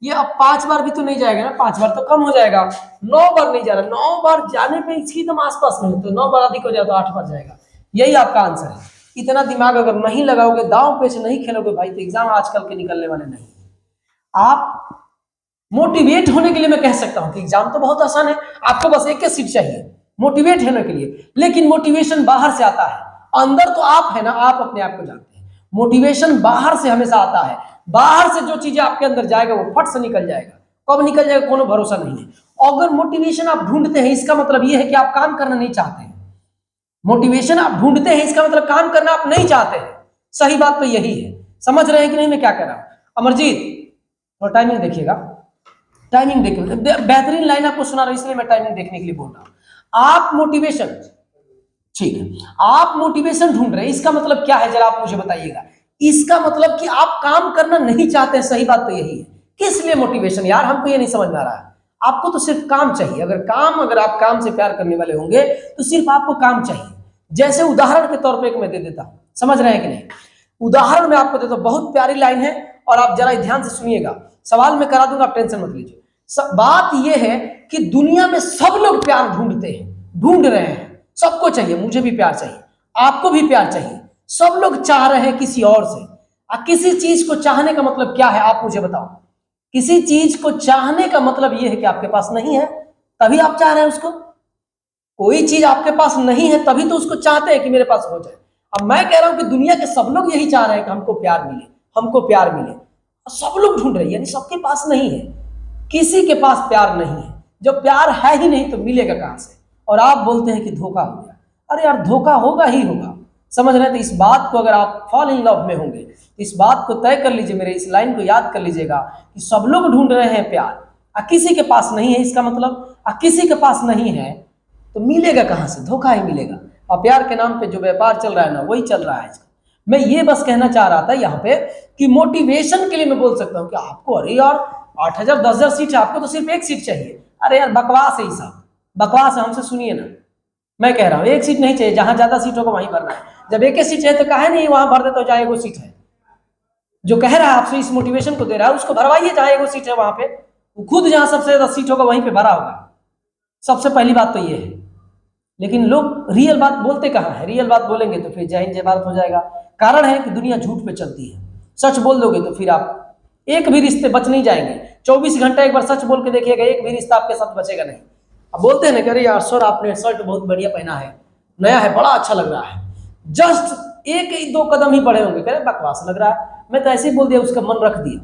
ये अब 5 बार भी तो नहीं जाएगा ना, 5 बार तो कम हो जाएगा, 9 बार नहीं जा रहा, 9 बार जाने पे इसकी एकदम आसपास में, तो 9 बार अधिक हो जाए तो 8 बार जाएगा। यही आपका आंसर है। इतना दिमाग अगर नहीं लगाओगे, दांव पे से नहीं खेलोगे भाई, तो एग्जाम आजकल के निकलने वाले नहीं। आप मोटिवेट होने के लिए मैं कह सकता हूं कि एग्जाम तो बहुत आसान है, आपको बस एक सीट चाहिए मोटिवेट होने के लिए। लेकिन मोटिवेशन बाहर से आता है, अंदर तो आप है ना, आप अपने आप को जानते हैं। मोटिवेशन बाहर से हमेशा आता है, बाहर से जो चीजें आपके अंदर जाएगा वो फट से निकल जाएगा, कब निकल जाएगा कोनो भरोसा नहीं है। अगर मोटिवेशन आप ढूंढते हैं, इसका मतलब यह है कि आप काम करना नहीं चाहते हैं। मोटिवेशन आप ढूंढते हैं, इसका मतलब काम करना आप नहीं चाहते हैं। सही बात तो यही है, समझ रहे हैं कि नहीं मैं क्या कह रहा हूं। अमरजीत और टाइमिंग देखिएगा, टाइमिंग देखिए, बेहतरीन लाइन आपको सुना रहा हूं, इसलिए मैं टाइमिंग देखने के लिए बोल रहा हूं। आप मोटिवेशन, ठीक है, आप मोटिवेशन ढूंढ रहे हैं, इसका मतलब क्या है जरा आप मुझे बताइएगा। इसका मतलब कि आप काम करना नहीं चाहते हैं, सही बात तो यही है। किस लिए मोटिवेशन यार, हमको ये नहीं समझ में आ रहा है। आपको तो सिर्फ काम चाहिए, अगर आप काम से प्यार करने वाले होंगे तो सिर्फ आपको काम चाहिए। जैसे उदाहरण के तौर पे एक मैं दे देता हूं, समझ रहे हैं कि नहीं। उदाहरण में आपको देता हूं, बहुत प्यारी लाइन है, और आप जरा ध्यान से सुनिएगा, सवाल मैं करा दूंगा, आप टेंशन मत लीजिए। बात यह है कि दुनिया में सब लोग प्यार ढूंढते हैं, ढूंढ रहे हैं, सबको चाहिए, मुझे भी प्यार चाहिए, आपको भी प्यार चाहिए, सब लोग चाह रहे हैं किसी और से। किसी चीज को चाहने का मतलब क्या है, आप मुझे बताओ। किसी चीज को चाहने का मतलब यह है कि आपके पास नहीं है, तभी आप चाह रहे हैं उसको। कोई चीज आपके पास नहीं है तभी तो उसको चाहते हैं कि मेरे पास हो जाए। अब मैं कह रहा हूं कि दुनिया के सब लोग यही चाह रहे हैं कि हमको प्यार मिले, हमको प्यार मिले, सब लोग ढूंढ रहे हैं, यानी सबके पास नहीं है, किसी के पास प्यार नहीं है। जब प्यार है ही नहीं तो मिलेगा कहां से। और आप बोलते हैं कि धोखा हो गया, अरे यार धोखा होगा ही होगा, समझ रहे हैं। तो इस बात को, अगर आप फॉल इन लव में होंगे तो इस बात को तय कर लीजिए, मेरे इस लाइन को याद कर लीजिएगा कि सब लोग ढूंढ रहे हैं प्यार, किसी के पास नहीं है, इसका मतलब किसी के पास नहीं है तो मिलेगा कहां से, धोखा ही मिलेगा। और प्यार के नाम पे जो व्यापार चल रहा है ना, वही चल रहा है। मैं ये बस कहना चाह रहा था यहाँ पे कि मोटिवेशन के लिए मैं बोल सकता हूँ कि आपको, अरे यार 8,000 10,000 सीट है, आपको तो सिर्फ एक सीट चाहिए। अरे यार बकवास है, ही साहब बकवास है, हमसे सुनिए ना। मैं कह रहा हूँ एक सीट नहीं चाहिए, जहां ज्यादा सीट होगा वहीं भरना है। जब एक ही सीट है तो काहे नहीं वहां भर देते हो जहाँ एगो सीट है। जो कह रहा है आपसे, इस मोटिवेशन को दे रहा है, उसको भरवाइए जहां एगो सीट है वहां पे, खुद जहां सबसे ज्यादा सीट होगा वहीं पे भरा होगा। सबसे पहली बात तो ये है। लेकिन लोग रियल बात बोलते कहाँ है, रियल बात बोलेंगे तो फिर जय हिंद जय भारत हो जाएगा। कारण है कि दुनिया झूठ पे चलती है, सच बोल दोगे तो फिर आप एक भी रिश्ते बच नहीं जाएंगे। 24 घंटा एक बार सच बोल के देखिएगा, एक भी रिश्ता आपके साथ बचेगा नहीं। अब बोलते हैं ना कि अरे यार सर आपने शर्ट बहुत बढ़िया पहना है, नया है, बड़ा अच्छा लग रहा है, जस्ट एक ही 2 कदम ही बढ़े होंगे, कह रहे बकवास लग रहा है, मैं तो ऐसे ही बोल दिया, उसका मन रख दिया।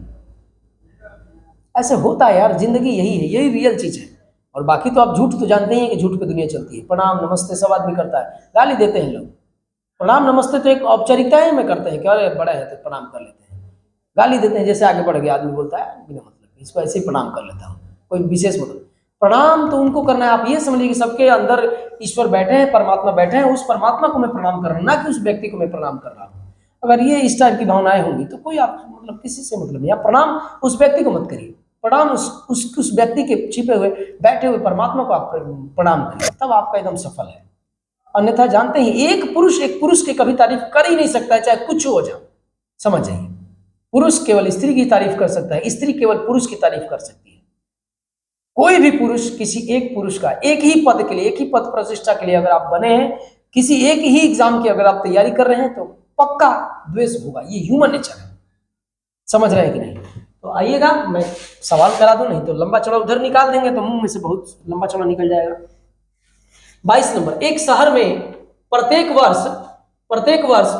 ऐसे होता है यार, जिंदगी यही है, यही रियल चीज है। और बाकी तो आप झूठ तो जानते ही हैं कि झूठ पे दुनिया चलती है। प्रणाम नमस्ते सब आदमी करता है, गाली देते हैं लोग। प्रणाम नमस्ते तो एक औपचारिकताएं में करते हैं, क्या बड़ा है तो प्रणाम कर लेते हैं, गाली देते हैं जैसे आगे बढ़ गया आदमी बोलता है बिना मतलब, इसको ऐसे ही प्रणाम कर लेता हूँ, कोई विशेष मतलब। प्रणाम तो उनको करना है, आप ये समझिए कि सबके अंदर ईश्वर बैठे हैं, परमात्मा बैठे हैं, उस परमात्मा को मैं प्रणाम कर रहा हूँ, ना कि उस व्यक्ति को मैं प्रणाम कर रहा हूँ। अगर ये इस टाइप की भावनाएं होंगी तो कोई आप मतलब किसी से मतलब नहीं। आप प्रणाम उस व्यक्ति को मत करिए, प्रणाम उस व्यक्ति के छिपे हुए बैठे हुए परमात्मा को आप प्रणाम करिए, तब आपका एकदम सफल है। अन्यथा जानते ही एक पुरुष की कभी तारीफ कर ही नहीं सकता है, चाहे कुछ हो जाए, समझ जाइए। पुरुष केवल स्त्री की तारीफ कर सकता है, स्त्री केवल पुरुष की तारीफ कर सकती है। कोई भी पुरुष किसी एक पुरुष का एक ही पद के लिए, एक ही पद प्रतिष्ठा के लिए अगर आप बने हैं, किसी एक ही एग्जाम की अगर आप तैयारी कर रहे हैं तो पक्का द्वेष होगा, ये ह्यूमन नेचर है, समझ रहे हैं कि नहीं। तो आइएगा, मैं सवाल करा दूं, नहीं तो लंबा चौड़ा उधर निकाल देंगे तो मुंह में से बहुत लंबा चौड़ा निकल जाएगा। 22 नंबर, एक शहर में प्रत्येक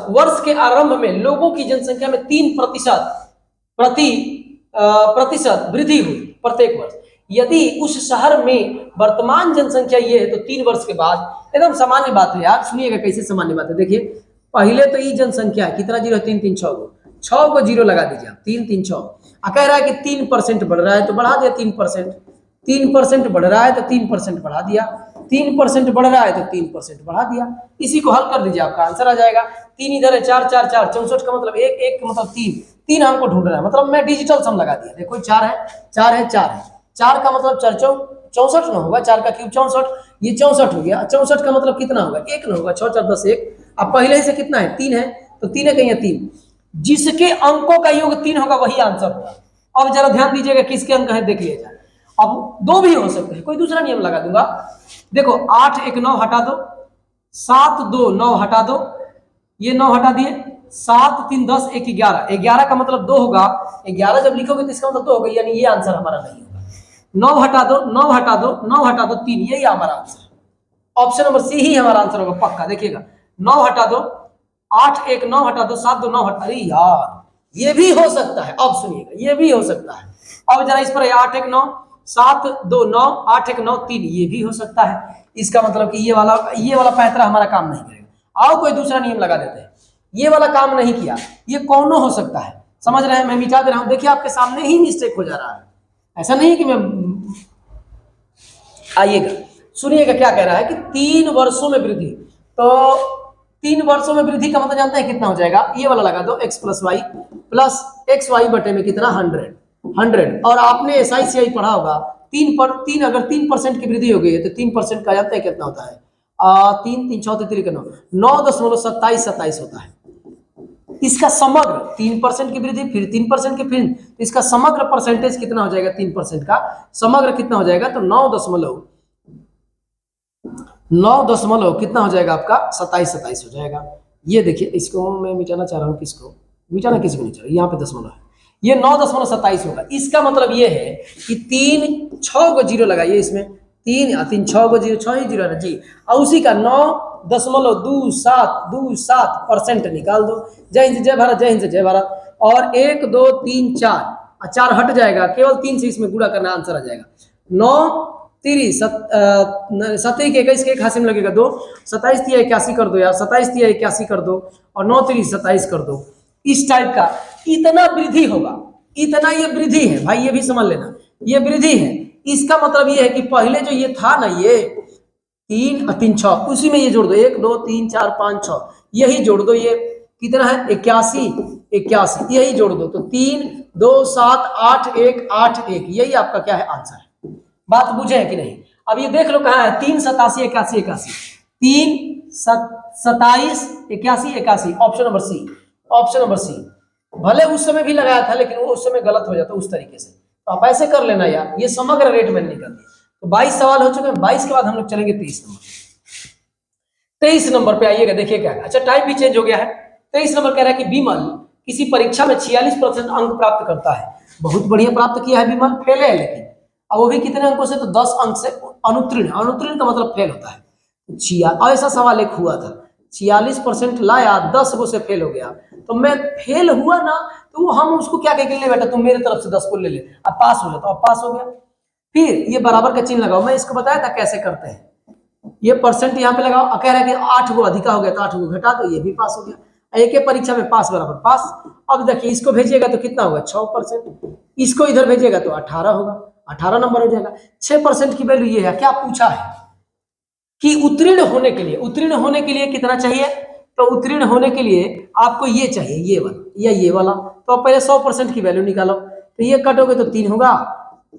वर्ष के आरंभ में लोगों की जनसंख्या में 3% वृद्धि हुई प्रत्येक वर्ष। यदि उस शहर में वर्तमान जनसंख्या ये है तो 3 वर्ष के बाद, एकदम सामान्य बात है यार, सुनिएगा कैसे सामान्य बात है। देखिए पहले तो ये जनसंख्या है, कितना जीरो है, 3 3 6 को जीरो लगा दीजिए आप, 3 3 6। कह रहा है कि 3% बढ़ रहा है तो बढ़ा दिया 3%, 3% बढ़ रहा है तो 3% बढ़ा दिया, 3% बढ़ रहा है तो 3% बढ़ा दिया। इसी को हल कर दीजिए, आपका आंसर आ जाएगा। 3 इधर है, 4 4 4, 64 का मतलब 1 1 का मतलब 3, 3 हमको ढूंढ रहा है, मतलब मैं डिजिटल सम लगा दिया। देखो 4 है 4 है 4 है, 4 का मतलब 4 64 ना होगा, 4 का क्यूब 64, ये 64 हो गया। 64 का मतलब कितना होगा, 1 ना होगा, 6 4 10 1। अब पहले से कितना है, 3 है, तो 3 है कहीं 3, जिसके अंकों का योग 3 होगा वही आंसर होगा। अब जरा ध्यान दीजिएगा किसके अंक है देख लीजिए। अब 2 भी हो सकते हैं, कोई दूसरा नियम लगा दूंगा। देखो 8 1 9 हटा दो, 7 2 9 हटा दो, ये 9 हटा दिए, 7 3 10 1 11, 11 का मतलब 2 होगा, 11 जब लिखोगे तो इसका मतलब 2 होगा, यानी ये आंसर हमारा नहीं होगा। 9 हटा दो 9 हटा दो 9 हटा दो 3, यही हमारा आंसर। ऑप्शन नंबर सी ही हमारा आंसर होगा पक्का। देखिएगा 9 हटा दो, 8 1 9 हटा दो, 7 2 9 हटा, अरे यार ये भी हो सकता है। अब सुनिएगा, ये भी हो सकता है। अब जरा इस पर 8 1 9 7 2 9 8 1 9 3, ये भी हो सकता है। इसका मतलब कि ये वाला पैंतरा हमारा काम नहीं करेगा। आओ कोई दूसरा नियम लगा देते हैं। ये वाला काम नहीं किया, ये कौन हो सकता है, समझ रहे हैं, मैं मिटा दे रहा हूं। देखिए आपके सामने ही मिस्टेक हो जा रहा है, ऐसा नहीं कि मैं, आइएगा सुनिएगा क्या कह रहा है कि 3 वर्षों में वृद्धि। तो 3 वर्षों में वृद्धि का मतलब जानते हैं कितना हो जाएगा, ये वाला लगा दो, x + y plus X Y बटे में कितना 100। और आपने SI पढ़ा होगा, 3 अगर 3% की वृद्धि हो गई है तो 3% का जानते हैं कितना होता है, 3 3 6 3 9 9.27 होता है। इसका समग्र 3% की वृद्धि, फिर 3% की, फिर तो इसका समग्र परसेंटेज कितना हो जाएगा, 3% का समग्र कितना हो जाएगा, तो 9 कितना हो जाएगा आपका 27 हो जाएगा। ये देखिए, इसको मैं मिटाना चाह रहा हूँ, किसको मिटाना, किसको नहीं चाह रहा, यहाँ पे दशमलव है, ये 9.27 होगा। इसका मतलब ये है कि 3 6 को जीरो लगाइए इसमें, 3 3 6 को जीरो, 6 ही जीरो है जी, और उसी का 9.27% निकाल दो। जय हिंद जय भारत, जय हिंद जय भारत। और 1 2 3 4, 4 हट जाएगा, केवल 3 से इसमें गुणा करना, आंसर आ जाएगा 9 3 7 के 21 के 1 हासिल लगेगा 2, 27 3 81 कर दो यार, 27 3 81 कर दो, और 9 3 27 कर दो। इस टाइप का इतना वृद्धि होगा, इतना ये वृद्धि है भाई, ये भी समझ लेना, ये वृद्धि है। इसका मतलब ये है कि पहले जो ये था ना, ये 3 3 6, उसी में ये जोड़ दो, 1 2 3 4 5 6, यही जोड़ दो, ये कितना है 81, यही जोड़ दो, तो 3 2 7 8 1 8 1, यही आपका क्या है आंसर है। बात बुझे है कि नहीं। अब ये देख लो कहाँ है, 3 87 81 81, 3 27 81 81, option number C, option number C. भले उस समय भी लगाया था लेकिन वो उस समय गलत हो जाता उस तरीके से, तो आप ऐसे कर लेना यार, ये समग्र रेट मैंने निकाल दिया। तो 22 सवाल हो चुके हैं, 22 के बाद हम लोग चलेंगे 23 नंबर। 23 नंबर पे आइएगा, देखिए क्या, अच्छा टाइप भी चेंज हो गया है। 23 नंबर कह रहा है कि विमल किसी परीक्षा में 46% अंक प्राप्त करता है। बहुत बढ़िया प्राप्त किया है विमल, फेल है लेकिन, अब वो भी कितने अंकों से, तो 10 अंक से अनुत्तीर्ण। अनुत्तीर्ण का मतलब फेल होता है। ऐसा सवाल एक हुआ था, 46% लाया, 10 गो से फेल हो गया, तो मैं फेल हुआ ना, तो हम उसको क्या कह के ले, बेटा तुम मेरे तरफ से 10 को ले ले, अब पास हो जाता, अब पास हो गया। फिर ये बराबर का चिन्ह लगाओ, मैं इसको बताया था कैसे करते हैं, ये परसेंट यहाँ पे लगाओ, कह रहा है कि 8 गो अधिका हो गया तो 8 गो घटा दो, ये भी पास हो गया। एक परीक्षा में पास बराबर पास। अब देखिए इसको भेजिएगा तो कितना होगा 6%, इसको इधर भेजिएगा तो 18 होगा, 18 नंबर हो जाएगा। 6% की वैल्यू ये है। क्या पूछा है कि उत्तीर्ण होने के लिए कितना चाहिए, तो उत्तीर्ण होने के लिए आपको ये चाहिए, ये वाला या ये वाला। तो पहले 100% की वैल्यू निकालो, तो ये कटोगे तो 3 होगा,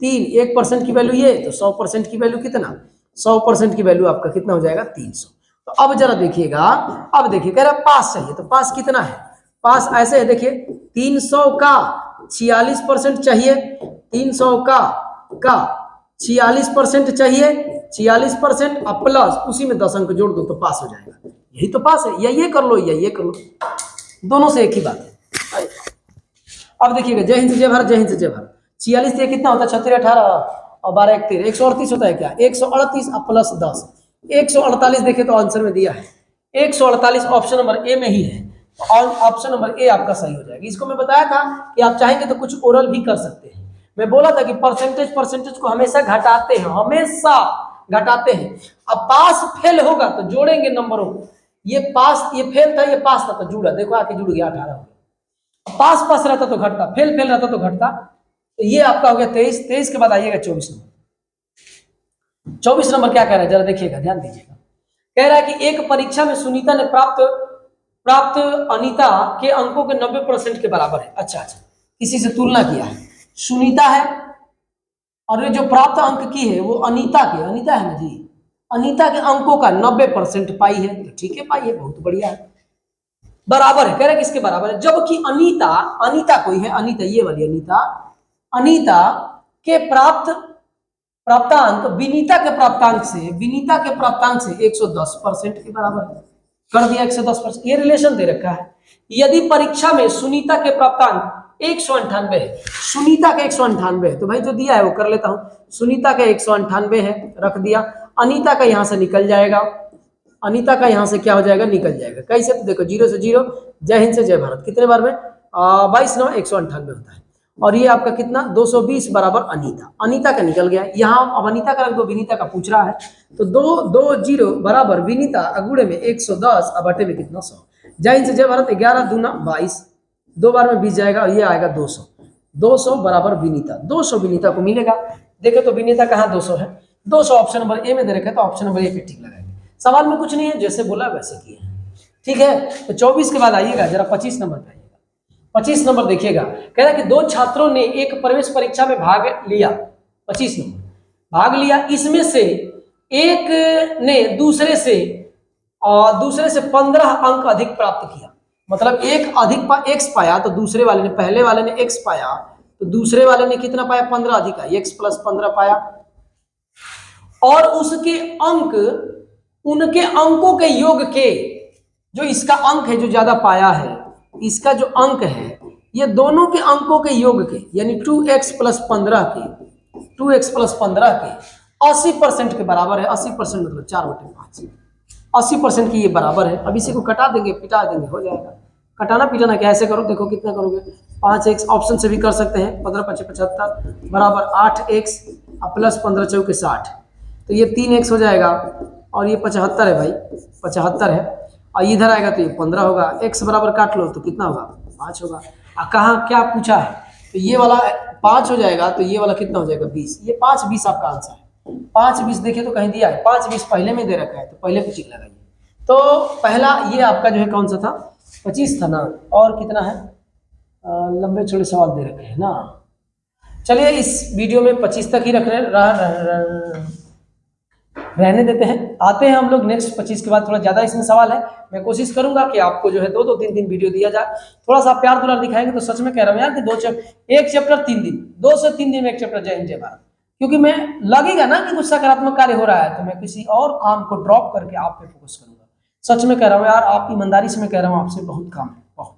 3 1% की वैल्यू ये, तो 100% की वैल्यू कितना, 100% की वैल्यू आपका कितना हो जाएगा 300। तो अब जरा देखिएगा, अब देखिए कह रहा पास चाहिए, तो पास कितना है, पास ऐसे है देखिए, 300 का 46% चाहिए, 300 का 46% चाहिए, 46% और प्लस उसी में 10 अंक जोड़ दो तो पास हो जाएगा। यही तो पास है, या ये कर लो या ये कर लो, दोनों से एक ही बात है। अब देखिएगा, जय हिंद से जय भारत, जय हिंद से जय भारत। 46 से कितना होता है, 36 18 और 12 1 13, 138 होता है क्या, 138 प्लस 10, 148 देखे तो आंसर में दिया है 148, ऑप्शन नंबर ए में ही है। और ऑप्शन नंबर ए आपका सही हो जाएगा। इसको मैं बताया था कि आप चाहेंगे तो कुछ ओरल भी कर सकते हैं। मैं बोला था कि परसेंटेज को हमेशा घटाते हैं, हमेशा घटाते हैं। अब पास फेल होगा तो जोड़ेंगे नंबरों को, ये पास, ये फेल था, ये पास था तो जुड़ा, देखो आके जुड़ गया 18 हो गया। पास पास रहता तो घटता, फेल फेल रहता तो घटता। तो ये आपका हो गया 23। 23 के बाद आइएगा 24 नंबर। 24 नंबर क्या कह रहा है, जरा देखिएगा, ध्यान दीजिएगा। कह रहा है कि एक परीक्षा में सुनीता ने प्राप्त अनीता के अंकों के 90% के बराबर है। अच्छा, किसी से तुलना किया है, सुनीता है और ये जो प्राप्त अंक की है वो अनीता है ना जी, अनीता के अंकों का 90% पाई है, तो ठीक है, पाई है, बहुत बढ़िया है, बराबर है। कह रहे किसके बराबर है, जबकि अनीता कोई है, अनीता ये वाली अनीता के प्राप्तांक विनीता के प्राप्तांक से 110% के बराबर है। कर दिया 110%, ये रिलेशन दे रखा है। यदि परीक्षा में सुनीता के प्राप्तांक 198 है, सुनीता का 198 है, तो भाई जो दिया है वो कर लेता हूं, सुनीता का 198 है, रख दिया। अनीता का यहां से निकल जाएगा, अनीता का यहां से क्या हो जाएगा, निकल जाएगा। कैसे, तो देखो 0 से 0, जय हिंद से जय भारत, कितने बार में 22 9 198 होता है। और ये आपका कितना 220 बराबर अनीता का निकल गया। यहाँ अब अनीता का रख दो, विनीता का पूछ रहा है, तो 2 2 0 बराबर विनीता अगुड़े में 110 अब बटे में कितना 100। जय हिंद से जय भारत, 11 दूना 22, 2 बार में 20 जाएगा, ये आएगा 200 बराबर विनीता, 200 विनीता को मिलेगा। देखो तो विनीता कहाँ 200 है, 200 ऑप्शन नंबर ए में दे रखा है, तो ऑप्शन नंबर ए पे टिक लगाएंगे। सवाल में कुछ नहीं है, जैसे बोला वैसे किए, ठीक है। तो 24 के बाद आइएगा जरा 25 नंबर पे आइएगा। 25 नंबर देखिएगा, कह रहा है कि 2 छात्रों ने एक प्रवेश परीक्षा में भाग लिया, 25 नंबर भाग लिया, इसमें से एक ने दूसरे से 15 अंक अधिक प्राप्त किया। मतलब एक अधिक एक्स पाया तो दूसरे वाले ने, पहले वाले ने एक्स पाया तो दूसरे वाले ने कितना पाया, 15 अधिक है, एक्स प्लस 15 पाया। और उसके अंक उनके अंकों के योग के, जो इसका अंक है जो ज्यादा पाया है, इसका जो अंक है ये दोनों के अंकों के योग के, यानी 2x प्लस 15 के 80% के बराबर है। 80% मतलब 4/5, 80% की ये बराबर है। अब इसी को कटा देंगे, पिटा देंगे, हो जाएगा। कटाना पिटाना क्या, ऐसे करो, देखो कितना करोगे, 5x ऑप्शन से भी कर सकते हैं, 15 5 75 बराबर 8x प्लस 15 चौके 60, तो ये 3x हो जाएगा। और ये 75 है भाई, 75 है, और इधर आएगा तो ये 15 होगा। x बराबर काट लो तो कितना होगा, 5 होगा। कहाँ क्या पूछा है, तो ये वाला 5 हो जाएगा, तो ये वाला कितना हो जाएगा 20। ये 5 20 आपका आंसर है। 5 20 देखिए तो कहीं दिया है, 5 20 पहले में दे रखा है, तो पहले पे टिक लगाइए। तो पहला ये आपका जो है कौन सा था, 25 था ना, और कितना है, लंबे चौड़े सवाल दे रखे हैं ना। चलिए इस वीडियो में 25 तक ही रहने देते हैं। आते हैं हम लोग नेक्स्ट 25 के बाद, थोड़ा ज़्यादा इसमें सवाल है। मैं कोशिश करूंगा कि आपको जो है 2 3 दिन वीडियो दिया जाए, थोड़ा सा प्यार दुलार दिखाएंगे तो सच में कह रहा हूँ यार कि एक चैप्टर 3 दिन, 2 से 3 दिन में एक चैप्टर जय हिंद जय भारत। क्योंकि मैं लगेगा ना कि कुछ सकारात्मक कार्य हो रहा है, तो मैं किसी और काम को ड्रॉप करके आप पे फोकस करूंगा। सच में कह रहा हूँ यार, आप ईमानदारी से मैं कह रहा हूँ, आपसे बहुत काम है, बहुत,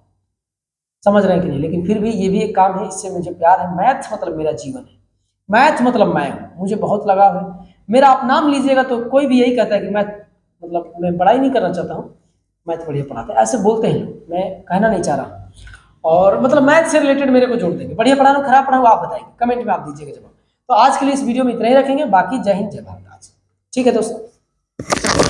समझ रहे हैं कि नहीं, लेकिन फिर भी ये भी एक काम है, इससे मुझे प्यार है। मैथ मतलब मेरा जीवन है, मैथ मतलब मैं हूँ, मुझे बहुत लगाव है। मेरा आप नाम लीजिएगा तो कोई भी यही कहता है कि मैथ मतलब मैं पढ़ाई नहीं करना चाहता हूँ, मैथ बढ़िया पढ़ाते हैं, ऐसे बोलते हैं लोग, मैं कहना नहीं चाह रहा। और मतलब मैथ से रिलेटेड मेरे को जोड़ देंगे, बढ़िया पढ़ा रहा हूँ खराब पढ़ा हूँ, आप बताएंगे, कमेंट में आप दीजिएगा जवाब। तो आज के लिए इस वीडियो में इतना ही रखेंगे, बाकी जय हिंद जय भारत आज, ठीक है दोस्तों।